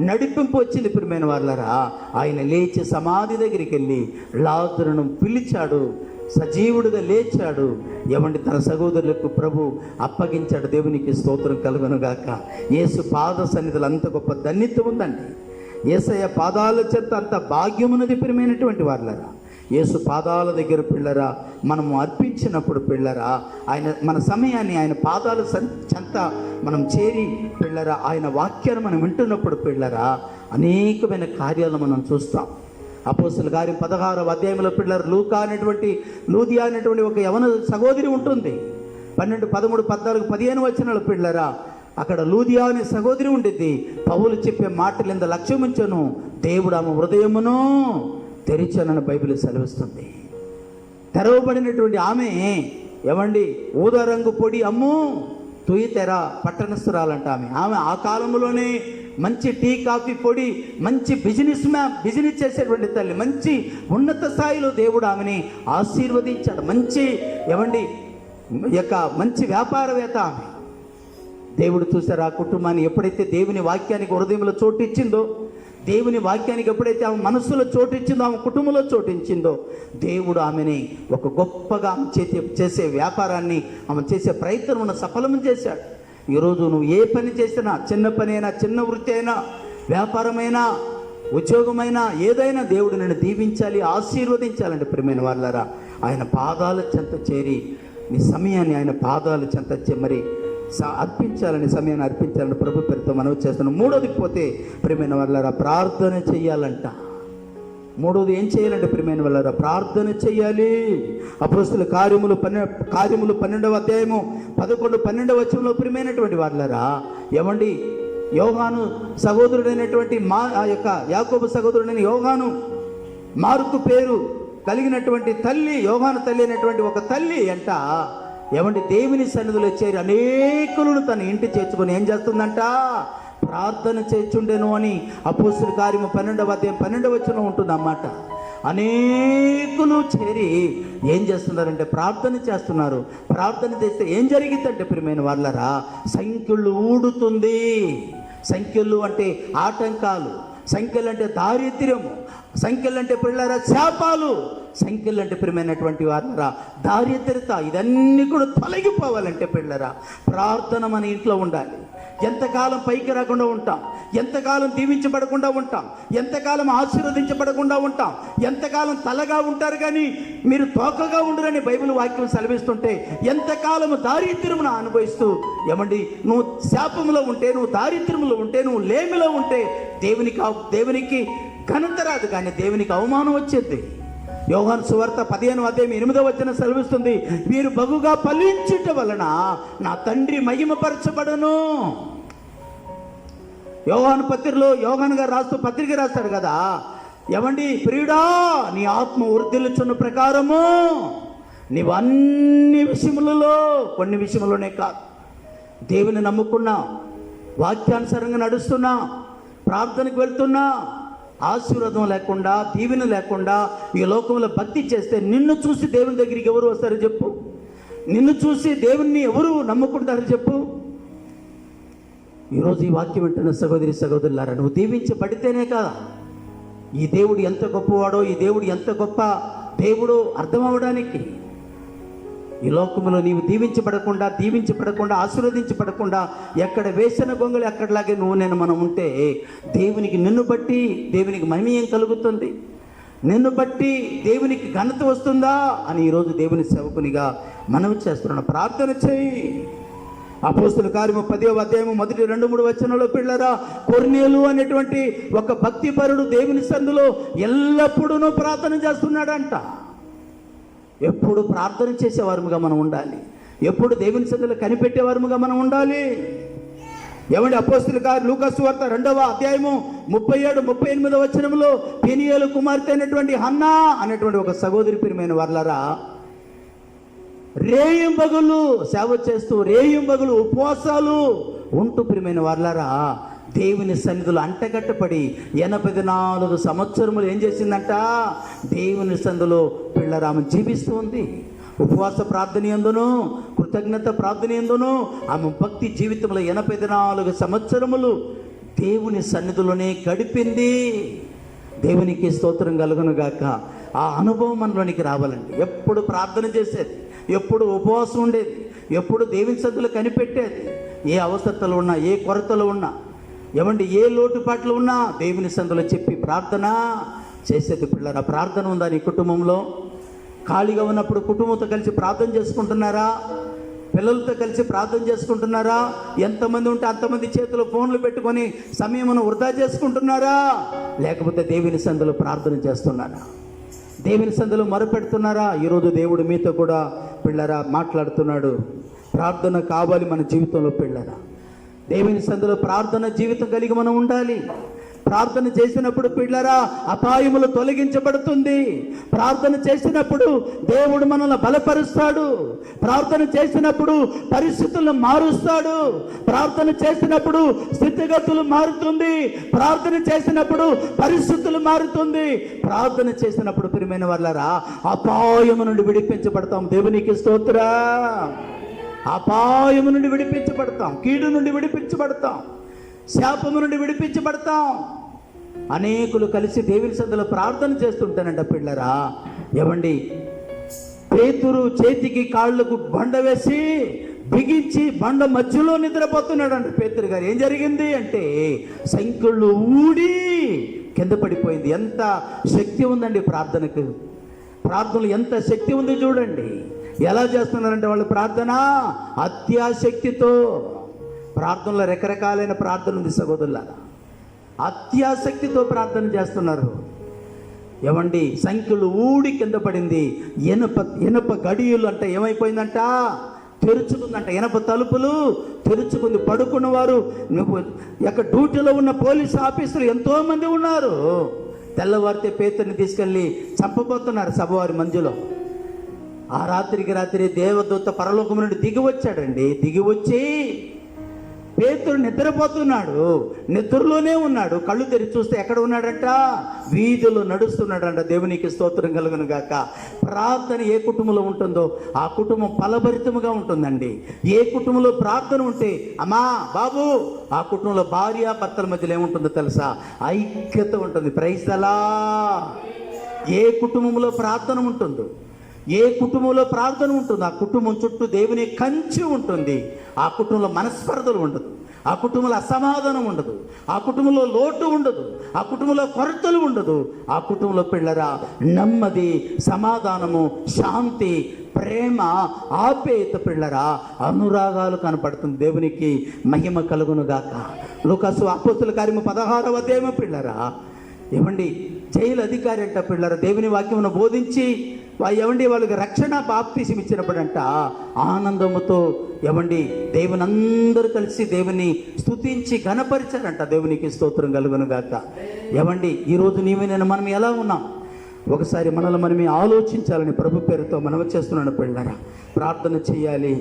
నడిపింపు వచ్చింది ప్రియమైన వాళ్ళరా. ఆయన లేచి సమాధి దగ్గరికి వెళ్ళి లాజరును పిలిచాడు, సజీవుడిగా లేచాడు. ఏమండి తన సహోదరులకు ప్రభు అప్పగించాడు. దేవునికి స్తోత్రం కలుగునుగాక. యేసు పాద సన్నిధులు అంత గొప్ప ధన్యత ఉందండి. యేసయ్య పాదాల చెంత అంత భాగ్యమున్నది ప్రియమైనటువంటి వాళ్ళరా. యేసు పాదాల దగ్గర పిల్లరా మనము అర్పించినప్పుడు పిల్లరా, ఆయన మన సమయాన్ని ఆయన పాదాల చెంత మనం చేరి పిల్లరా ఆయన వాక్యాన్ని మనం వింటున్నప్పుడు పిల్లరా అనేకమైన కార్యాలను మనం చూస్తాం. అపోస్తలుల కార్యం 16వ అధ్యాయంలో పిల్లలు లూదియా అనేటువంటి ఒక యవన సహోదరి ఉంటుంది. 12, 13, 14, 15 వచనాల పిల్లరా అక్కడ లూదియా అనే సహోదరి ఉండిద్ది. పౌలు చెప్పే మాటలు ఎంత లక్ష్యముంచను, దేవుడు ఆమె హృదయమును తెరిచానని బైబిల్ సెలవిస్తుంది. తెరవబడినటువంటి ఆమె ఏమండి ఊదారంగు పొడి అమ్ము తుయితెర పట్టణస్తురాలంట. ఆమె ఆ కాలంలోనే మంచి టీ కాఫీ పొడి మంచి బిజినెస్ చేసేటువంటి తల్లి, మంచి ఉన్నత స్థాయిలో దేవుడు ఆమెని ఆశీర్వదించాడు. మంచి ఏమండి మంచి వ్యాపారవేత్త ఆమె. దేవుడు చూశారు ఆ కుటుంబాన్ని. ఎప్పుడైతే దేవుని వాక్యానికి హృదయంలో చోటు ఇచ్చిందో, దేవుని వాక్యానికి ఎప్పుడైతే ఆమె మనస్సులో చోటిచ్చిందో, ఆమె కుటుంబంలో చోటించిందో, దేవుడు ఆమెని ఒక గొప్పగా చేసే వ్యాపారాన్ని ఆమె చేసే ప్రయత్నం సఫలం చేశాడు. ఈరోజు నువ్వు ఏ పని చేసినా, చిన్న పని అయినా, చిన్న వృత్తి అయినా, వ్యాపారమైనా, ఉద్యోగమైనా, ఏదైనా దేవుడు నిన్ను దీవించాలి, ఆశీర్వదించాలంటే ప్రియమైన వాళ్ళారా ఆయన పాదాల చెంత చేరి నీ సమయాన్ని ఆయన పాదాల చెంత మరి అర్పించాలని, సమయాన్ని అర్పించాలని ప్రభు పేరుతో మనవి చేస్తున్నాం. మూడోదికి పోతే ప్రియమైన వాళ్ళారా ప్రార్థన చెయ్యాలంట. మూడోది ఏం చేయాలంటే ప్రియమైన వాళ్ళారా ప్రార్థన చెయ్యాలి. అపోస్తలుల కార్యములు 12వ అధ్యాయము 11, 12 వచనంలో ప్రియమైనటువంటి వాళ్ళారా ఏమండి యోహాను సహోదరుడైనటువంటి యాకోబు సహోదరుడైన యోహాను మార్కు పేరు కలిగినటువంటి తల్లి, యోహాను తల్లి అయినటువంటి ఒక తల్లి అంట ఏమంటే దేవుని సన్నిధిలో చేరి అనేకులను తన ఇంటి చేర్చుకొని ఏం చేస్తుందంట, ప్రార్థన చేర్చుండెను అని అపోస్తలుల కార్యము 12వ అధ్యాయం 12వ వచనం ఉంటుందన్నమాట. అనేకులు చేరి ఏం చేస్తున్నారంటే ప్రార్థన చేస్తున్నారు. ప్రార్థన చేస్తే ఏం జరిగిందంటే ప్రియమైన వాళ్ళరా సంఖ్యలు ఊడుతుంది. సంఖ్యలు అంటే ఆటంకాలు, సంఖ్యలంటే దారిద్ర్యము, సంఖ్యలంటే పిల్లరా శాపాలు, సంఖ్యలంటే ప్రియమైనటువంటి వారరా దారిద్రత, ఇదన్నీ కూడా తొలగిపోవాలంటే పిల్లరా ప్రార్థన మన ఇంట్లో ఉండాలి. ఎంతకాలం పైకి రాకుండా ఉంటాం, ఎంతకాలం దీవించబడకుండా ఉంటాం, ఎంతకాలం ఆశీర్వదించబడకుండా ఉంటాం, ఎంతకాలం తలగా ఉంటారు కానీ మీరు తోకగా ఉండరని బైబిల్ వాక్యం సెలవిస్తుంటే, ఎంతకాలం దారిద్ర్యమును అనుభవిస్తూ ఏమండి నువ్వు శాపంలో ఉంటే, నువ్వు దారిద్ర్యంలో ఉంటే, నువ్వు లేమిలో ఉంటే దేవునికి ఘనత రాదు, కానీ దేవునికి అవమానం వచ్చేది. యోహాను సువార్త 15:8 సెలవిస్తుంది, మీరు బహుగా ఫలించుట వలన నా తండ్రి మహిమపరచబడును. యోహాను పత్రికలో యోహాను గారు పత్రిక రాస్తాడు కదా, ఏమండి ప్రియుడా నీ ఆత్మ వృద్ధిల్లుచున్న ప్రకారము నీవు అన్ని విషయములలో, కొన్ని విషయములోనే కాదు, దేవుని నమ్ముకున్నా, వాక్యానుసారంగా నడుస్తున్నా, ప్రార్థనకు వెళ్తున్నా, ఆశీర్వాదం లేకుండా, దీవెన లేకుండా ఈ లోకంలో భక్తి చేస్తే నిన్ను చూసి దేవుని దగ్గరికి ఎవరు వస్తారు చెప్పు? నిన్ను చూసి దేవుణ్ణి ఎవరు నమ్ముకుంటారు చెప్పు? ఈరోజు ఈ వాక్యం వింటున్న సహోదరి సహోదరులారా, నువ్వు దీవించబడితేనే కదా ఈ దేవుడు ఎంత గొప్పవాడో, ఈ దేవుడు ఎంత గొప్ప దేవుడు అర్థం అవ్వడానికి. ఈ లోకంలో నీవు దీవించబడకుండా ఆశీర్వదించబడకుండా ఎక్కడ వేసిన గొంగలు ఎక్కడలాగే నేను మనం ఉంటే దేవునికి నిన్ను బట్టి దేవునికి మహిమ కలుగుతుంది, నిన్ను బట్టి దేవునికి ఘనత వస్తుందా అని ఈరోజు దేవుని సేవకునిగా మనవి చేస్తున్నాను. ప్రార్థన చేయి. అపోస్తుల కార్యము 10:1-2-3 పిల్లరా, కొర్నేలు అనేటువంటి ఒక భక్తిపరుడు దేవుని సందులో ఎల్లప్పుడూ ప్రార్థన చేస్తున్నాడంట. ఎప్పుడు ప్రార్థన చేసేవారముగా మనం ఉండాలి, ఎప్పుడు దేవుని సన్నిధిలో కనిపెట్టేవారముగా మనం ఉండాలి. ఏమండి అపోస్తుల కార్యం లూకా సువార్త 2:37-38 పెనియేలు కుమార్తె అయినటువంటి హన్నా అనేటువంటి ఒక సహోదరి ప్రియమైన వారలారా, రేయింబగలు సేవ చేస్తూ, రేయింబగలు ఉపవాసాలు ఉంటూ ప్రియమైన వారలారా దేవుని సన్నిధిలో అంటగట్టపడి 84 సంవత్సరములు ఏం చేసిందంట? దేవుని సన్నిధిలో పిల్లరామ జీవిస్తూ ఉంది. ఉపవాస ప్రార్థన యందును, కృతజ్ఞత ప్రార్థన యందును ఆమె భక్తి జీవితంలో 84 సంవత్సరములు దేవుని సన్నిధిలోనే గడిపింది. దేవునికి స్తోత్రం కలుగును గాక. ఆ అనుభవం మనలోనికి రావాలండి. ఎప్పుడు ప్రార్థన చేసేది, ఎప్పుడు ఉపవాసం ఉండేది, ఎప్పుడు దేవుని సన్నిధిలో కనిపెట్టేది. ఏ అవసరతలు ఉన్నా, ఏ కొరతలు ఉన్నా, ఏమండి ఏ లోటుపాట్లు ఉన్నా దేవుని సన్నిధిలో చెప్పి ప్రార్థన చేసేది. పిల్లరా ప్రార్థన ఉందా నీ కుటుంబంలో? ఖాళీగా ఉన్నప్పుడు కుటుంబంతో కలిసి ప్రార్థన చేసుకుంటున్నారా? పిల్లలతో కలిసి ప్రార్థన చేసుకుంటున్నారా? ఎంతమంది ఉంటే అంతమంది చేతిలో ఫోన్లు పెట్టుకొని సమయమును వృధా చేసుకుంటున్నారా? లేకపోతే దేవుని సన్నిధిలో ప్రార్థన చేస్తున్నారా? దేవుని సన్నిధిలో మొరపెడుతున్నారా? ఈరోజు దేవుడు మీతో కూడా పిల్లరా మాట్లాడుతున్నాడు. ప్రార్థన కావాలి మన జీవితంలో పిల్లరా. దేవుని సన్నిధిలో ప్రార్థన జీవితం కలిగి మనం ఉండాలి. ప్రార్థన చేసినప్పుడు పిల్లరా అపాయములు తొలగించబడుతుంది. ప్రార్థన చేసినప్పుడు దేవుడు మనల్ని బలపరుస్తాడు. ప్రార్థన చేసినప్పుడు పరిస్థితులను మారుస్తాడు. ప్రార్థన చేసినప్పుడు స్థితిగతులు మారుతుంది. ప్రార్థన చేసినప్పుడు పరిస్థితులు మారుతుంది. ప్రార్థన చేసినప్పుడు ప్రియమైన వాళ్ళారా అపాయము నుండి విడిపించబడతాం. దేవునికి స్తోత్రం. అపాయము నుండి విడిపించబడతాం, కీడు నుండి విడిపించబడతాం, శాపము నుండి విడిపించబడతాం. అనేకులు కలిసి దేవుని సన్నిధిలో ప్రార్థన చేస్తుంటానంట పిల్లరా. ఏమండి పేతురు చేతికి కాళ్ళకు బండ వేసి బిగించి బండ మధ్యలో నిద్రపోతున్నాడంట పేతురు గారు. ఏం జరిగింది అంటే సంఖ్యలు ఊడి కింద పడిపోయింది. ఎంత శక్తి ఉందండి ప్రార్థనకు! ప్రార్థనలు ఎంత శక్తి ఉంది చూడండి. ఎలా చేస్తున్నారంటే వాళ్ళు ప్రార్థన అత్యాశక్తితో. ప్రార్థనలో రకరకాలైన ప్రార్థన ఉంది సహోదరులారా. అత్యాశక్తితో ప్రార్థన చేస్తున్నారు. ఏమండి సంఖ్యలు ఊడి కింద పడింది. ఇనప గడియలు అంటే ఏమైపోయిందంట? తెరుచుకుందంట. ఇనప తలుపులు తెరుచుకుంది. పడుకున్న వారు ఎక్కడ డ్యూటీలో ఉన్న పోలీస్ ఆఫీసర్లు ఎంతోమంది ఉన్నారు. తెల్లవారితే పేతురుని తీసుకెళ్ళి చంపబోతున్నారు సభవారి మధ్యలో. ఆ రాత్రికి రాత్రి దేవదూత పరలోకం నుండి దిగి వచ్చాడండి. దిగి వచ్చి పేతురు నిద్రపోతున్నాడు, నిద్రలోనే ఉన్నాడు. కళ్ళు తెరిచి చూస్తే ఎక్కడ ఉన్నాడంట? వీధిలో నడుస్తున్నాడంట. దేవునికి స్తోత్రం కలుగును గాక. ప్రార్థన ఏ కుటుంబంలో ఉంటుందో ఆ కుటుంబం ఫలభరితముగా ఉంటుందండి. ఏ కుటుంబంలో ప్రార్థన ఉంటే అమ్మా బాబు, ఆ కుటుంబంలో భార్య భర్తల మధ్యలో ఏముంటుందో తెలుసా? ఐక్యత ఉంటుంది. Praise the lord. ఏ కుటుంబంలో ప్రార్థన ఉంటుందో, ఏ కుటుంబంలో ప్రార్థన ఉంటుందో ఆ కుటుంబం చుట్టూ దేవుని కంచి ఉంటుంది. ఆ కుటుంబంలో మనస్పర్ధలు ఉండదు, ఆ కుటుంబంలో అసమాధానం ఉండదు, ఆ కుటుంబంలో లోటు ఉండదు, ఆ కుటుంబంలో కొరతలు ఉండదు. ఆ కుటుంబంలో పిల్లరా నెమ్మది, సమాధానము, శాంతి, ప్రేమ, ఆప్యాయత పిల్లరా అనురాగాలు కనపడుతుంది. దేవునికి మహిమ కలుగును గాక. లూకాసు అపోస్తుల కార్యము 16వ అధ్యాయము పిల్లరా ఏమండి జైలు అధికారి అంట పిల్లరా దేవుని వాక్యమును బోధించి వాళ్ళకి రక్షణ బాప్తీసం ఇచ్చినప్పుడంట ఆనందముతో దేవుని అందరూ కలిసి దేవుని స్తుతించి ఘనపరిచారంట. దేవునికి స్తోత్రం కలుగును గాక. ఈరోజు నీవు నేను మనం ఎలా ఉన్నాం? ఒకసారి మనల్ని మనమే ఆలోచించాలని ప్రభు పేరుతో మనం చేస్తున్నాను పిల్లరా. ప్రార్థన చేయాలి.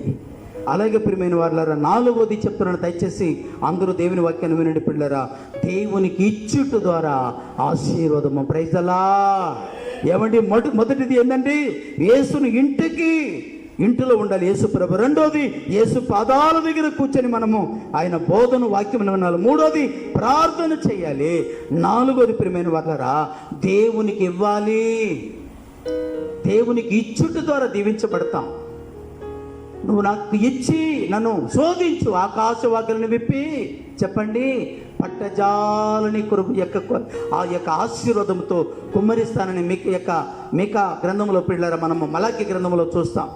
అలాగే ప్రియమైన వారులారా 4వది చెప్తున్నాను, దయచేసి అందరూ దేవుని వాక్యాన్ని వినండి పిల్లరా. దేవునికి ఇచ్చుట ద్వారా ఆశీర్వాదము. Praise the Lord. మొదటిది ఏంటంటే యేసుని ఇంటిలో ఉండాలి యేసు ప్రభు. రెండోది యేసు పాదాల దగ్గర కూర్చొని మనము ఆయన బోధన వాక్యం వినాలి. మూడోది ప్రార్థన చేయాలి. 4వది ప్రియమైన వారులారా దేవునికి ఇవ్వాలి. దేవునికి ఇచ్చుట ద్వారా దీవించబడతాం. నువ్వు నాకు ఇచ్చి నన్ను శోధించు, ఆకాశవాకులను విప్పి చెప్పండి పట్టజాలని కురుపు ఆ యొక్క ఆశీర్వాదంతో కుమ్మరిస్తానని మీకా గ్రంథంలో పిల్లల మనము మలాకి గ్రంథంలో చూస్తాం.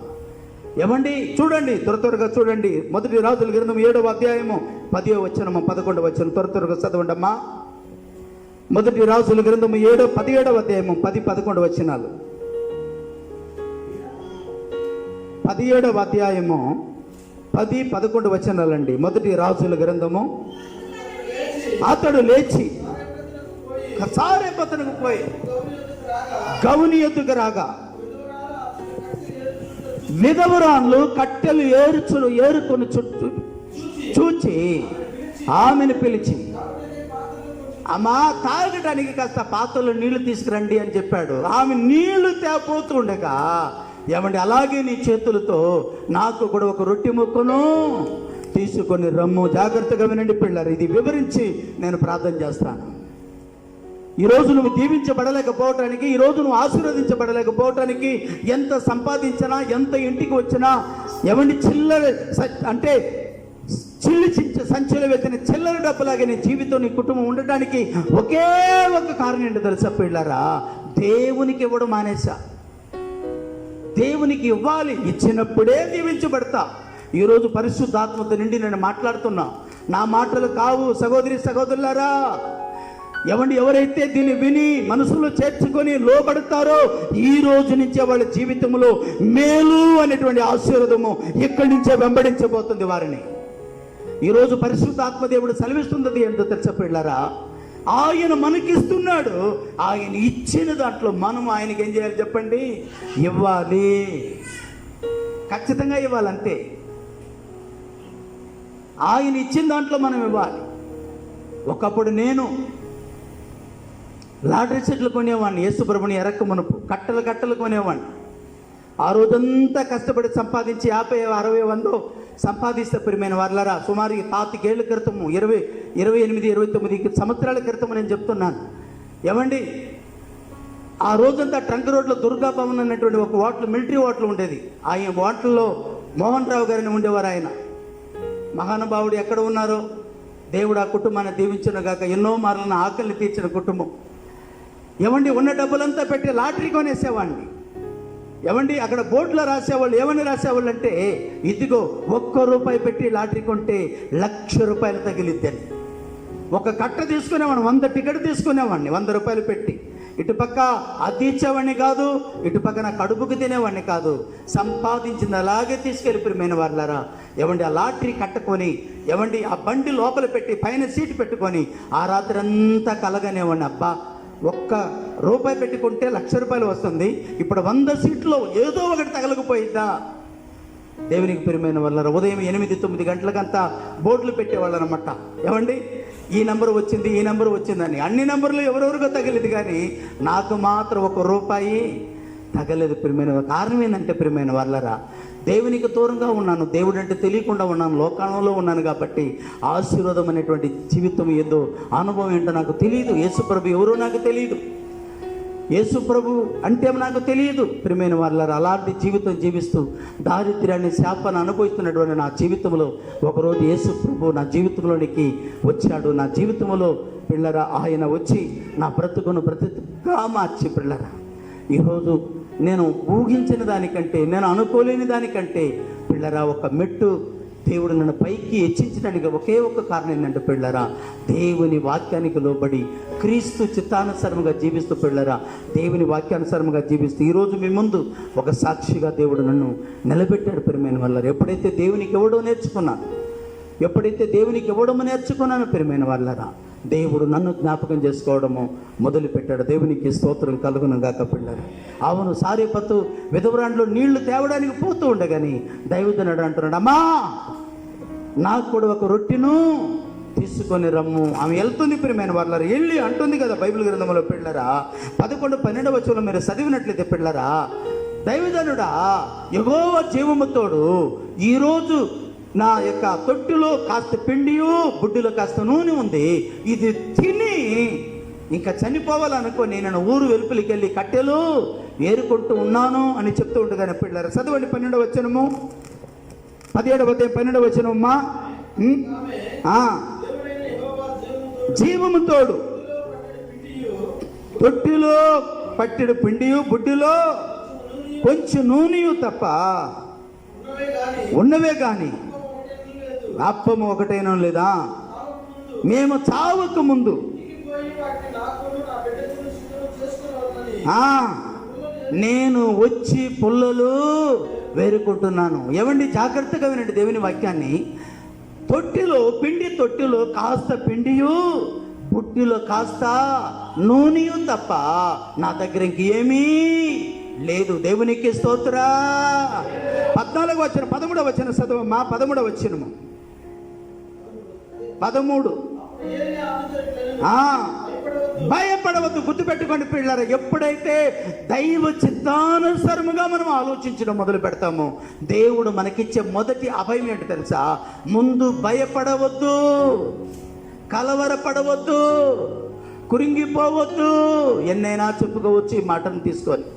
చూడండి, త్వరగా చూడండి. మొదటి రాజుల గ్రంథం 7వ అధ్యాయము 10వ వచనము 11వ వచనం త్వరగా చదవండి అమ్మా. మొదటి రాజుల గ్రంథము 17వ అధ్యాయము 10-11 వచనాలు. 17వ అధ్యాయము 10-11 వచనాలండి. మొదటి రాజుల గ్రంథము. అతడు లేచి సారెపతనకు పోయి గౌని ఎద్దుకు రాగా విధవరాన్లు కట్టెలు ఏరుకొని చుట్టూ చూచి ఆమెను పిలిచి, అమ్మా తాగడానికి కాస్త పాత్రలో నీళ్లు తీసుకురండి అని చెప్పాడు. ఆమె నీళ్లు తేపోతుండగా అలాగే నీ చేతులతో నాకు కూడా ఒక రొట్టె ముక్కను తీసుకొని రమ్ము. జాగ్రత్తగా వినండి పిల్లలు, ఇది వివరించి నేను ప్రార్థన చేస్తాను. ఈరోజు నువ్వు దీవించబడలేకపోవటానికి, ఈరోజు నువ్వు ఆశీర్వదించబడలేకపోవటానికి ఎంత సంపాదించినా, ఎంత ఇంటికి వచ్చినా, చిల్లర అంటే సంచులు వెతిన చిల్లర డబ్బులాగా నీ జీవితం, నీ కుటుంబం ఉండటానికి ఒకే ఒక కారణం ఏంటో తెలుసా పిల్లరా? దేవునికి ఇవ్వడం మానేసా. దేవునికి ఇవ్వాలి, ఇచ్చినప్పుడే దీవించబడతా. ఈరోజు పరిశుద్ధాత్మతో నిండి నేను మాట్లాడుతున్నా. నా మాటలు కావు సహోదరి సహోదరులారా. ఎవరైతే దీన్ని విని మనసులో చేర్చుకొని లోబడతారో ఈ రోజు నుంచే వాళ్ళ జీవితంలో మేలు అనేటువంటి ఆశీర్వాదము ఇక్కడి నుంచే వెంబడించబోతుంది వారిని. ఈరోజు పరిశుద్ధాత్మ దేవుడు సెలవిస్తున్నది ఏంటో తెలుసా? ఆయన మనకిస్తున్నాడు. ఆయన ఇచ్చిన దాంట్లో మనం ఆయనకి ఏం చేయాలి చెప్పండి? ఇవ్వాలి. ఖచ్చితంగా ఇవ్వాలంతే. ఆయన ఇచ్చిన దాంట్లో మనం ఇవ్వాలి. ఒకప్పుడు నేను లాటరీ సెట్లు కొనేవాడిని. యేసుప్రభుని ఎరక్కమునుపు కట్టలు కొనేవాడిని. ఆ రోజంతా కష్టపడి సంపాదించి 50, 60, 100 సంపాదిస్తే ప్రియమైన వారులారా, సుమారు 25 ఏళ్ల క్రితము, 28, 29 సంవత్సరాల క్రితం నేను చెప్తున్నాను. ఆ రోజంతా ట్రంక్ రోడ్లో దుర్గా భవన్ అన్నటువంటి ఒక హోటల్, మిలిటరీ హోటల్ ఉండేది. ఆ హోటల్లో మోహన్ రావు గారిని ఉండేవారు. ఆయన మహానుభావుడు ఎక్కడ ఉన్నారో దేవుడు ఆ కుటుంబాన్ని దీవించిన గాక. ఎన్నో మార్లు ఆకలిని తీర్చిన కుటుంబం. ఉన్న డబ్బులంతా పెట్టి లాటరీ కొనేసేవాడిని. అక్కడ బోర్డులో రాసేవాళ్ళు ఏమని రాసేవాళ్ళు అంటే, ఇదిగో ₹1 పెట్టి లాటరీ కొంటే ₹1,00,000 తగిలిద్దని. ఒక కట్ట తీసుకునేవాడిని, 100 టికెట్ తీసుకునేవాడిని ₹100 పెట్టి. ఇటుపక్క అది ఇచ్చేవాడిని కాదు, ఇటుపక్క నా కడుపుకు తినేవాడిని కాదు. సంపాదించింది అలాగే తీసుకెళ్ళి ప్రియమైన వాళ్ళారా ఆ లాటరీ కట్టుకొని ఆ బండి లోపల పెట్టి పైన సీటు పెట్టుకొని ఆ రాత్రి అంతా కలగనేవాడిని. అబ్బా, ₹1 పెట్టుకుంటే ₹1,00,000 వస్తుంది. ఇప్పుడు 100 సీట్లో ఏదో ఒకటి తగలకపోయిద్దా? దేవునికి ప్రియమైన వాళ్ళ ఉదయం 8-9 గంటలకంతా బోర్డులు పెట్టేవాళ్ళు అనమాట. ఏమండి, ఈ నెంబర్ వచ్చింది, ఈ నెంబర్ వచ్చిందని. అన్ని నెంబర్లు ఎవరెవరికో తగిలింది, కానీ నాకు మాత్రం ₹1 తగలేదు. ప్రియమైన కారణం ఏంటంటే, ప్రియమైన వాళ్ళరా, దేవునికి దూరంగా ఉన్నాను, దేవుడు అంటే తెలియకుండా ఉన్నాను, లోకంలో ఉన్నాను కాబట్టి ఆశీర్వాదం అనేటువంటి జీవితం ఏదో, అనుభవం ఏంటో నాకు తెలియదు. యేసుప్రభు ఎవరో నాకు తెలియదు, యేసుప్రభు అంటే నాకు తెలియదు. ప్రియమైన వాళ్ళరా, అలాంటి జీవితం జీవిస్తూ దారిద్ర్యాన్ని, శాపాన్ని అనుభవిస్తున్నటువంటి నా జీవితంలో ఒకరోజు యేసుప్రభు నా జీవితంలోనికి వచ్చాడు. నా జీవితంలో పిల్లరా ఆయన వచ్చి నా బ్రతుకును బ్రతుకుగా మార్చి, పిల్లరా ఈరోజు నేను ఊహించిన దానికంటే, నేను అనుకోలేని దానికంటే పిల్లరా ఒక మెట్టు దేవుడు నన్ను పైకి హెచ్చించడానికి ఒకే ఒక్క కారణం ఏంటంటే పిల్లరా, దేవుని వాక్యానికి లోబడి క్రీస్తు చిత్తానుసారముగా జీవిస్తూ, పిల్లరా దేవుని వాక్యానుసారముగా జీవిస్తూ ఈరోజు మీ ముందు ఒక సాక్షిగా దేవుడు నన్ను నిలబెట్టాడు. ప్రియమైన వాళ్ళారా, ఎప్పుడైతే దేవునికి ఇవ్వడం నేర్చుకున్నాను ప్రియమైన వాళ్ళారా, దేవుడు నన్ను జ్ఞాపకం చేసుకోవడము మొదలుపెట్టాడు. దేవునికి స్తోత్రం కలుగును గాక. పిల్లలు, అవును, సారేపత్తు విధవరాండ్లో నీళ్లు తేవడానికి పోతూ ఉండగాని దైవజనుడు అంటున్నాడు, అమ్మా నాకు కూడా ఒక రొట్టెను తీసుకొని రమ్ము. ఆమె వెళ్తుంది ప్రియమైన వాళ్ళారా, వెళ్ళి అంటుంది కదా బైబిల్ గ్రంథంలో పిల్లరా 11-12 వచనంలో మీరు చదివినట్లయితే పిల్లరా, దైవజనుడా యెహోవా జీవముతోడు ఈరోజు నా యొక్క తొట్టులో కాస్త పిండియు బుడ్డిలో కాస్త నూనె ఉంది, ఇది తిని ఇంకా చనిపోవాలనుకొని నేను ఊరు వెలుపలికి వెళ్ళి కట్టెలు ఏరుకుంటూ ఉన్నాను అని చెప్తూ ఉండగానే పిల్లలు చదవండి 12వ వచనము, 17వ వచనమ్మా. జీవము తోడు తొట్టిలో పట్టెడు పిండియు బుడ్డిలో కొంచెం నూనెయు తప్ప ఉన్నవే కానీ అప్పము ఒకటైనా లేదా. మేము చావక ముందు నేను వచ్చి పుల్లలు వేరుకుంటున్నాను. ఏమండి, జాగ్రత్తగా వినండి దేవుని వాక్యాన్ని. తొట్టిలో కాస్త పిండియు బుట్టిలో కాస్త నూనెయు తప్ప నా దగ్గర ఇంకేమీ లేదు. దేవునికి స్తోత్రా. 14వ వచనం 13వ వచనం చదవమ్మా. 13వ వచనము 13. భయపడవద్దు. గుర్తుపెట్టుకోండి పిల్లరా, ఎప్పుడైతే దైవ చిత్తానుసారముగా మనం ఆలోచించడం మొదలు పెడతామో దేవుడు మనకిచ్చే మొదటి అభయం ఏంటి తెలుసా? ముందు భయపడవద్దు, కలవరపడవద్దు, కురింగిపోవద్దు. ఎన్నైనా చెప్పుకోవచ్చు ఈ మాటను తీసుకొని.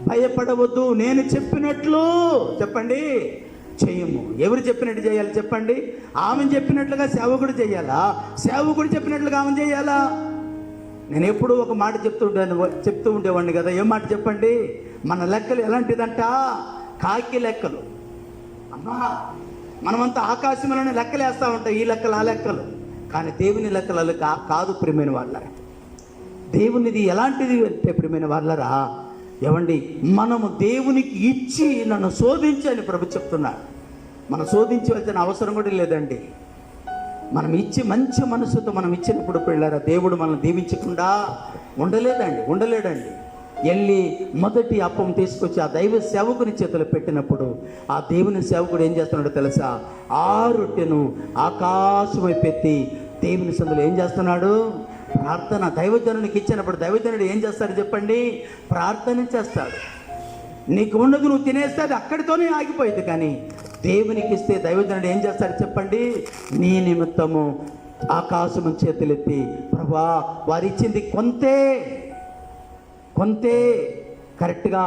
భయపడవద్దు, నేను చెప్పినట్లు చెప్పండి చేయము. ఎవరు చెప్పినట్టు చేయాలి చెప్పండి? ఆమె చెప్పినట్లుగా సేవకుడు చేయాలా? సేవకుడు చెప్పినట్లుగా ఆమె చేయాలా? నేను ఎప్పుడూ ఒక మాట చెప్తూ ఉండేవాడిని కదా. ఏం మాట చెప్పండి? మన లెక్కలు ఎలాంటిదంట? కాకి లెక్కలు. అమ్మా, మనమంతా ఆకాశంలోనే లెక్కలు వేస్తూ ఉంటాం, ఈ లెక్కలు ఆ లెక్కలు. కానీ దేవుని లెక్కలు కాదు ప్రియమైన వాళ్ళరా. దేవునిది ఎలాంటిది అంటే ప్రియమైన వాళ్ళరా, ఏమండి, మనము దేవునికి ఇచ్చి నన్ను శోధించి అని ప్రభు చెప్తున్నాడు. మనం శోధించవలసిన అవసరం కూడా లేదండి. మనం ఇచ్చి మంచి మనసుతో మనం ఇచ్చినప్పుడు పిల్లరా దేవుడు మనల్ని దీవించకుండా ఉండలేడండి. వెళ్ళి మొదటి అప్పం తీసుకొచ్చి ఆ దైవ సేవకుని చేతులు పెట్టినప్పుడు ఆ దేవుని సేవకుడు ఏం చేస్తున్నాడో తెలుసా? ఆ రొట్టెను ఆకాశం వైపు ఎత్తి దేవుని సందులో ఏం చేస్తున్నాడు? ప్రార్థన. దైవజనునికి ఇచ్చినప్పుడు దైవజనుడు ఏం చేస్తాడు చెప్పండి? ప్రార్థన చేస్తాడు. నీకు ఉన్నది నువ్వు తినేస్తే అది అక్కడితోనే ఆగిపోయింది. కానీ దేవునికి ఇస్తే దైవజనుడు ఏం చేస్తాడు చెప్పండి? నీ నిమిత్తము ఆకాశము చేతులెత్తి, ప్రభా వారు ఇచ్చింది కొంతే కరెక్ట్గా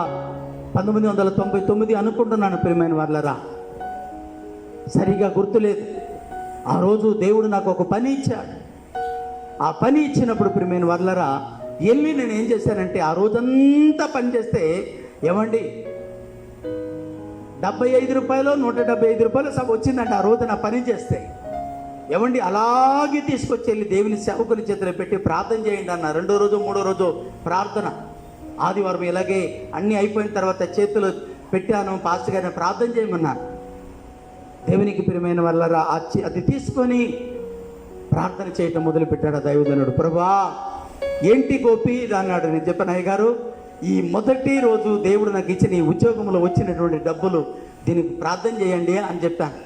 1999 అనుకుంటున్నాను ప్రియమైన వాళ్ళరా, సరిగా గుర్తులేదు. ఆ రోజు దేవుడు నాకు ఒక పని ఇచ్చాడు. ఆ పని ఇచ్చినప్పుడు ప్రియమైన వాళ్ళరా వెళ్ళి నేను ఏం చేశానంటే ఆ రోజంతా పని చేస్తే ఏమండి 75 రూపాయలు 175 రూపాయలు సభ వచ్చిందంటే ఆ రోజు నా పని చేస్తే. ఏమండి, అలాగే తీసుకొచ్చి వెళ్ళి దేవుని సేవకుని చేతులు పెట్టి ప్రార్థన చేయండి అన్న. 2వ రోజు 3వ రోజు ప్రార్థన. ఆదివారం ఇలాగే అన్నీ అయిపోయిన తర్వాత చేతులు పెట్టాను, పాస్టర్ గారిని ప్రార్థన చేయమన్నాను. దేవునికి ప్రియమైన వాళ్ళరా అది తీసుకొని ప్రార్థన చేయటం మొదలుపెట్టాడు ఆ దైవజనుడు. ప్రభా ఏంటి గోపి ఇది అన్నాడు. నేను చెప్పాను, అయ్య గారు ఈ మొదటి రోజు దేవుడు నాకు ఇచ్చిన ఈ ఉద్యోగంలో వచ్చినటువంటి డబ్బులు దీనికి ప్రార్థన చేయండి అని చెప్పాను.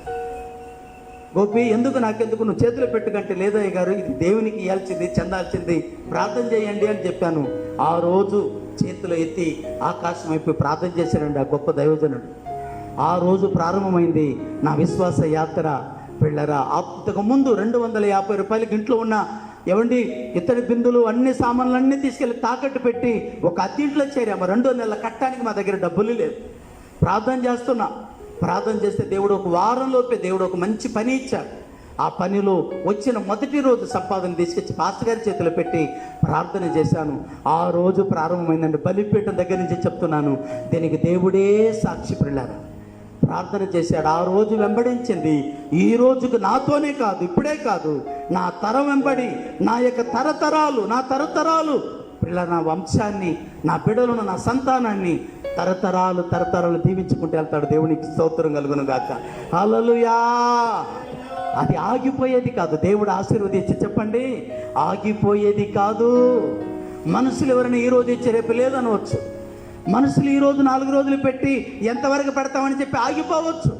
గోపి ఎందుకు నాకెందుకు, నువ్వు చేతులు పెట్టుకంటే లేదయ్య గారు ఇది దేవునికి ఇవ్వాల్సింది, చెందాల్సింది, ప్రార్థన చేయండి అని చెప్పాను. ఆ రోజు చేతులు ఎత్తి ఆకాశం వైపు ప్రార్థన చేశాడండి ఆ గొప్ప దైవజనుడు. ఆ రోజు ప్రారంభమైంది నా విశ్వాస యాత్ర. పిల్లరా, అంతకుముందు 250 రూపాయలకి ఇంట్లో ఉన్న ఏమండి ఇత్తడి బిందులు అన్ని సామాన్లన్నీ తీసుకెళ్ళి తాకట్టు పెట్టి ఒక అద్దెంట్లో చేరాము. 2 నెలల కట్టడానికి మా దగ్గర డబ్బులు లేదు. ప్రార్థన చేస్తున్నా. ప్రార్థన చేస్తే దేవుడు ఒక వారంలోపే దేవుడు ఒక మంచి పని ఇచ్చాడు. ఆ పనిలో వచ్చిన మొదటి రోజు సంపాదన తీసుకొచ్చి పాస్టర్ గారి చేతిలో పెట్టి ప్రార్థన చేశాను. ఆ రోజు ప్రారంభమైందండి. బలిపీఠం దగ్గర నుంచి చెప్తున్నాను, దీనికి దేవుడే సాక్షి. పిల్లారా, ప్రార్థన చేశాడు. ఆ రోజు వెంబడించింది. ఈ రోజుకు నాతోనే కాదు, ఇప్పుడే కాదు, నా తరం వెంబడి నా యొక్క తరతరాలు పిల్లల నా వంశాన్ని, నా బిడ్డలను, నా సంతానాన్ని తరతరాలు దీవించుకుంటూ వెళ్తాడు. దేవునికి స్తోత్రం కలుగును గాక. హల్లెలూయా. అది ఆగిపోయేది కాదు. దేవుడు ఆశీర్వదించి చెప్పండి, ఆగిపోయేది కాదు. మనుషులు ఎవరైనా ఈరోజు ఇచ్చి రేపు లేదనవచ్చు. మనుషులు ఈరోజు 4 రోజులు పెట్టి ఎంతవరకు పెడతామని చెప్పి ఆగిపోవచ్చు.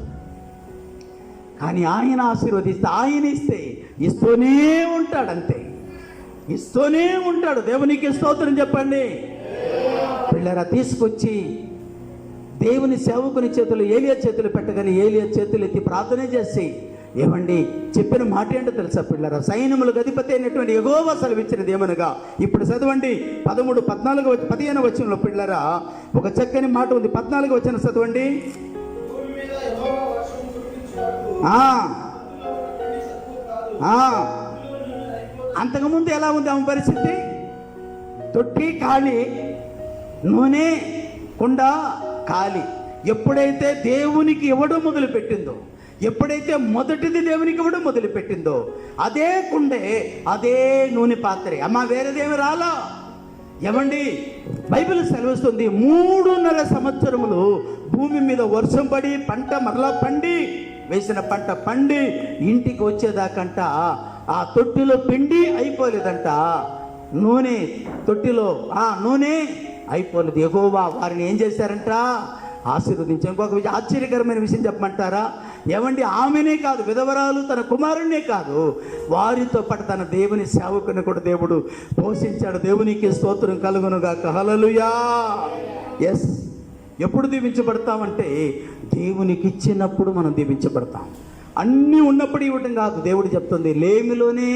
కానీ ఆయన ఆశీర్వదిస్తే, ఆయన ఇస్తూనే ఉంటాడు. అంతే, ఇస్తూనే ఉంటాడు. దేవునికి స్తోత్రం చెప్పండి. పిల్లరా, తీసుకొచ్చి దేవుని సేవకుని చేతులు, ఏలియా చేతులు పెట్టగానే ఏలియా చేతులు ఎత్తి ప్రార్థన చేసి ఏమండి చెప్పిన మాట ఏంటో తెలుసా పిల్లరా? సైన్యములకు అధిపతి అయినటువంటి యెహోవా సెలవిచ్చినది ఏమనగా, ఇప్పుడు చదవండి 13, 14, 15 వచనంలో పిల్లరా ఒక చక్కని మాట ఉంది. 14 వచనం చదవండి. అంతకుముందు ఎలా ఉంది ఆమె పరిస్థితి? తొట్టి ఖాళీ, నూనె కుండ ఖాళీ. ఎప్పుడైతే దేవునికి ఇవ్వడం మొదలు పెట్టిందో, ఎప్పుడైతే మొదటిది దేవునికి ఇవ్వడం మొదలు పెట్టిందో, అదే కుండే, అదే నూనె పాత్రే. అమ్మ వేరేదేమి రాలా. ఏమండి బైబిల్ సెలవిస్తుంది, 3.5 సంవత్సరములు భూమి మీద వర్షం పడి పంట మరలా పండి, వేసిన పంట పండి ఇంటికి వచ్చేదాకంట ఆ తొట్టిలో పిండి అయిపోలేదంట. నూనె తొట్టిలో నూనె అయిపోలేదు. యెహోవా వారిని ఏం చేశారంట? ఆశీర్వదించారు. ఇంకొక ఆశ్చర్యకరమైన విషయం చెప్పమంటారా? ఏమండి ఆమెనే కాదు, విధవరాలు తన కుమారుణ్ణే కాదు, వారితో పాటు తన దేవుని సేవకుని కూడా దేవుడు పోషించాడు. దేవునికి స్తోత్రం కలుగునుగాక. హల్లెలూయా. ఎస్, ఎప్పుడు దీవించబడతామంటే దేవునికి ఇచ్చినప్పుడు మనం దీవించబడతాం. అన్నీ ఉన్నప్పుడు ఇవ్వటం కాదు. దేవుడు చెప్తుంది, లేమిలోనే,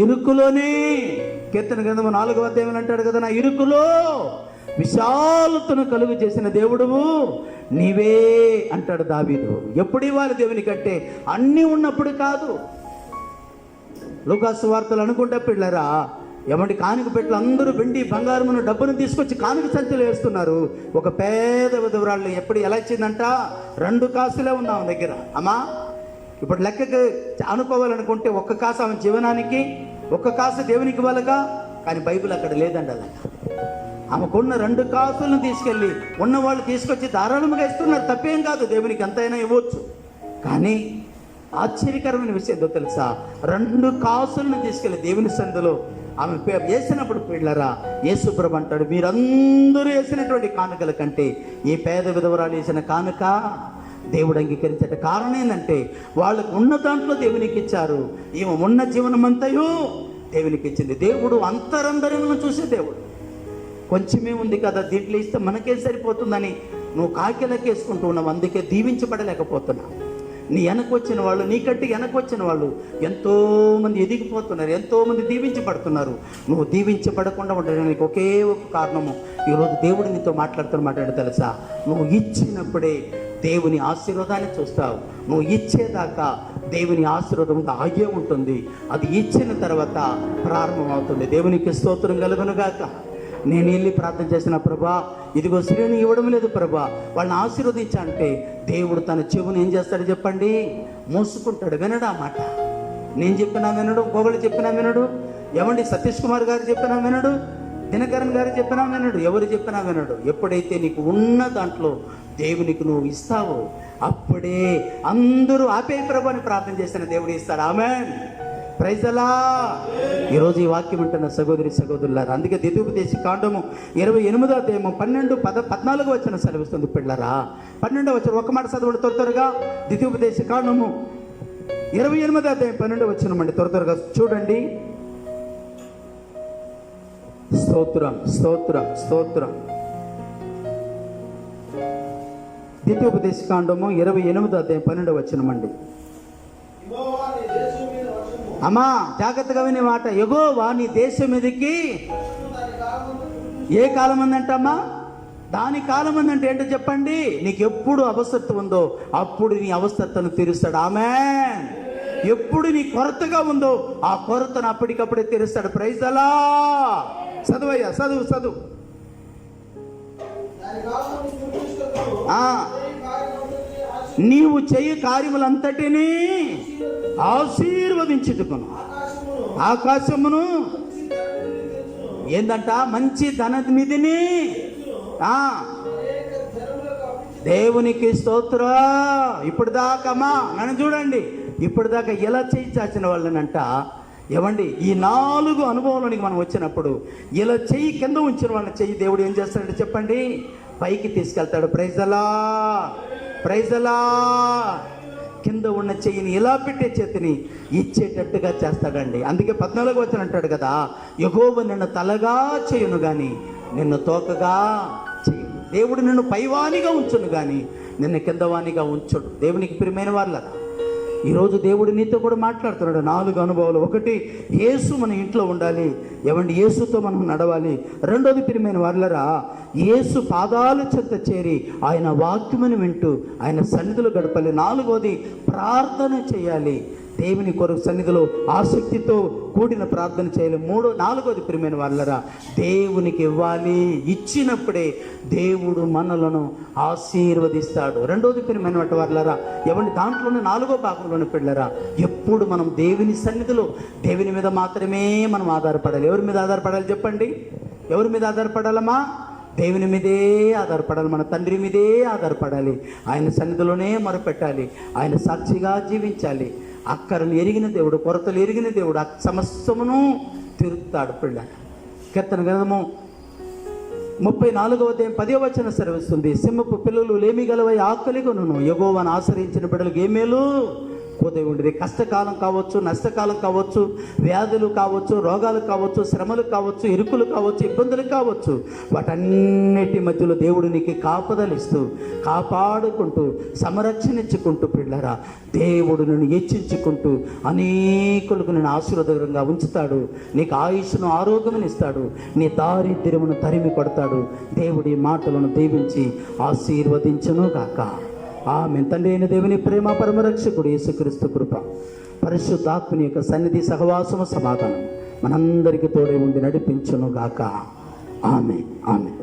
ఇరుకులోనే. కీర్తన గ్రంథము 4వ అధ్యాయం అంటాడు కదా, నా ఇరుకులో విశాలతను కలుగు చేసిన దేవుడువు నీవే అంటాడు దావీదు. ఎప్పుడు ఇవ్వాలి దేవునికి అంటే అన్నీ ఉన్నప్పుడు కాదు. లూకాసు వార్తలు అనుకుంటే పిల్లరా, ఏమంటే కానుక పెట్లు అందరూ వెండి బంగారమును డబ్బును తీసుకొచ్చి కానుక సంచులు వేస్తున్నారు. ఒక పేద విధవరాళ్ళు ఎప్పుడు ఎలా ఇచ్చిందంట? 2 కాసులే ఉంది ఆమె దగ్గర. అమ్మా ఇప్పుడు లెక్కకి అనుకోవాలనుకుంటే 1 కాసు ఆమె జీవనానికి, 1 కాసు దేవునికి ఇవ్వాలిగా. కానీ బైబిల్ అక్కడ లేదండి. అలాగా ఆమెకున్న 2 కాసులను తీసుకెళ్ళి ఉన్నవాళ్ళు తీసుకొచ్చి ధారాళముగా ఇస్తున్నారు. తప్పేం కాదు, దేవునికి ఎంతైనా ఇవ్వచ్చు. కానీ ఆశ్చర్యకరమైన విషయం ఏంటో తెలుసా? 2 కాసులను తీసుకెళ్ళి దేవుని సందులో ఆమె వేసినప్పుడు పిల్లరా, యేసుప్రభు అంటాడు, మీరందరూ వేసినటువంటి కానుకల కంటే ఈ పేద విధవరాలు వేసిన కానుక దేవుడు అంగీకరించట. కారణం ఏంటంటే వాళ్ళకు ఉన్న దాంట్లో దేవునికి ఇచ్చారు. ఈమె ఉన్న జీవనమంతయు దేవునికి ఇచ్చింది. దేవుడు అంతరందరిని చూసే దేవుడు. కొంచెమే ఉంది కదా, దీంట్లో ఇస్తే మనకేం సరిపోతుందని నువ్వు కాకిలకేసుకుంటూ ఉన్నావు. అందుకే దీవించబడలేకపోతున్నావు. నీ వెనక వచ్చిన వాళ్ళు, నీకంటే వెనక వచ్చిన వాళ్ళు ఎంతోమంది ఎదిగిపోతున్నారు, ఎంతోమంది దీవించబడుతున్నారు. నువ్వు దీవించబడకుండా ఉండడానికి ఒకే ఒక కారణము. ఈరోజు దేవుడు నీతో మాట్లాడుతున్నమాట తెలుసా? నువ్వు ఇచ్చినప్పుడే దేవుని ఆశీర్వాదాన్ని చూస్తావు. నువ్వు ఇచ్చేదాకా దేవుని ఆశీర్వాదం ఆగే ఉంటుంది. అది ఇచ్చిన తర్వాత ప్రారంభమవుతుంది. దేవునికి స్తోత్రం కలుగునుగాక. నేను వెళ్ళి ప్రార్థన చేసిన, ప్రభా ఇదిగో స్త్రీని ఇవ్వడం లేదు ప్రభా, వాళ్ళని ఆశీర్వదించా అంటే దేవుడు తన చెవుని ఏం చేస్తాడు చెప్పండి? మోసుకుంటాడు. వినడు ఆ మాట. నేను చెప్పినా వినడు, ఇంకొకళ్ళు చెప్పినా వినడు. ఏమండి సతీష్ కుమార్ గారు చెప్పినా వినడు, దినకరన్ గారు చెప్పినా వినడు, ఎవరు చెప్పినా వినడు. ఎప్పుడైతే నీకు ఉన్న దాంట్లో దేవునికి నువ్వు ఇస్తావో అప్పుడే అందరూ ఆపే ప్రభు అని ప్రార్థన చేసిన దేవుడు ఇస్తాడు. ఆమేన్. ప్రైజలా. ఈరోజు ఈ వాక్యం అంటున్న సహోదరి సహోదరులారా, అందుకే ద్వితీయోపదేశ కాండము 28వ అధ్యాయము 14 వచనం సెలవిస్తుంది పిల్లరా. 12వ వచనం ఒక మాట చదవండి త్వరగా. ద్వితీయోపదేశ కాండము 28వ అధ్యాయం 12వ వచనం అండి, త్వరగా చూడండి. స్తోత్రం స్తోత్రం స్తోత్రం. ద్వితీయోపదేశ కాండము 28వ అధ్యాయం 12వ వచనం అండి. అమ్మా జాగ్రత్తగా వినే మాట. యెహోవా నీ దేశం మీదకి ఏ కాలం అందంటమ్మా? దాని కాలం అందంటే ఏంటో చెప్పండి. నీకు ఎప్పుడు అవసరత ఉందో అప్పుడు నీ అవసరతను తీరుస్తాడు. ఆమేన్. ఎప్పుడు నీ కొరతగా ఉందో ఆ కొరతను అప్పటికప్పుడే తీరుస్తాడు. ప్రైజ్ అలా. చదువయ్యా, చదువు. నీవు చెయ్యి కార్యములంతటినీ ఆశీర్వదించుటకును ఆకాశమును ఏందంట మంచి ధననిధిని దేవునికి స్తోత్ర. ఇప్పుడు దాకమ్మా నన్ను చూడండి, ఇప్పుడు దాకా ఎలా చేయి చాచిన వాళ్ళనంట ఏమండి ఈ 4 అనుభవంలోనికి మనం వచ్చినప్పుడు ఇలా చెయ్యి కింద ఉంచిన వాళ్ళ చెయ్యి దేవుడు ఏం చేస్తాడంటే చెప్పండి, పైకి తీసుకెళ్తాడు. ప్రైజలా ప్రైజలా. కింద ఉన్న చెయ్యిని ఇలా పెట్టే చేతిని ఇచ్చేటట్టుగా చేస్తాడండి. అందుకే 14వ వచనం అంటాడు కదా, యెహోవా నిన్ను తలగా చేయును గాని నిన్ను తోకగా చేయను. దేవుడు నిన్ను పైవానిగా ఉంచును గాని నిన్ను కిందవానిగా ఉంచుడు. దేవునికి ప్రియమైన వాళ్ళరా, ఈరోజు దేవుడు నీతో కూడా మాట్లాడుతున్నాడు. 4 అనుభవాలు. ఒకటి, యేసు మన ఇంట్లో ఉండాలి. ఏమండి యేసుతో మనం నడవాలి. రెండోది ప్రియమైన వాళ్ళరా, యేసు పాదాల చెంత చేరి ఆయన వాక్యమును వింటూ ఆయన సన్నిధిలో గడపాలి. 4వది, ప్రార్థన చేయాలి. దేవుని కొరకు సన్నిధిలో ఆసక్తితో కూడిన ప్రార్థన చేయాలి. 4వది ప్రియమైన వాళ్ళరా, దేవునికి ఇవ్వాలి. ఇచ్చినప్పుడే దేవుడు మనలను ఆశీర్వదిస్తాడు. 2వది ప్రియమైన వాళ్ళరా, ఎవరి దాంట్లోనే 4వ భాగంలోనే పిల్లరా, ఎప్పుడు మనం దేవుని సన్నిధిలో దేవుని మీద మాత్రమే మనం ఆధారపడాలి. ఎవరి మీద ఆధారపడాలి చెప్పండి? ఎవరి మీద ఆధారపడాలమ్మా? దేవుని మీదే ఆధారపడాలి. మన తండ్రి మీదే ఆధారపడాలి. ఆయన సన్నిధిలోనే మొరపెట్టాలి. ఆయన సాక్షిగా జీవించాలి. అక్కరను ఎరిగిన దేవుడు, కొరతలు ఎరిగిన దేవుడు సమస్తమును తీరుస్తాడు. పిల్ల కీర్తన గ్రంథము 34వ అధ్యాయం 10వ వచనం సెలవిస్తుంది, సింహపు పిల్లలు లేమి గలవై ఆకలిగొనును, యెహోవాను ఆశ్రయించిన బిడ్డలకు ఏ మేలు కోతే ఉండేది. కష్టకాలం కావచ్చు, నష్టకాలం కావచ్చు, వ్యాధులు కావచ్చు, రోగాలు కావచ్చు, శ్రమలు కావచ్చు, ఇరుకులు కావచ్చు, ఇబ్బందులు కావచ్చు, వాటన్నిటి మధ్యలో దేవుడు నీకు కాపుదలిస్తూ కాపాడుకుంటూ సంరక్షణించుకుంటూ పిల్లరా దేవుడు నిన్ను హెచ్చించుకుంటూ అనేకులకు నేను ఆశీర్వాదకరంగా ఉంచుతాడు. నీకు ఆయుష్ను ఆరోగ్యమును ఇస్తాడు. నీ దారిద్ర్యమును తరిమి కొడతాడు. దేవుడి మాటలను దీవించి ఆశీర్వదించును గాక. ఆమేన్. తండ్రి అయిన దేవుని ప్రేమ, పరమరక్షకుడు యేసుక్రీస్తు కృప, పరిశుద్ధాత్మని యొక్క సన్నిధి, సహవాసము, సమాధానం మనందరికీ తోడే ఉండి నడిపించును గాక. ఆమేన్. ఆమేన్.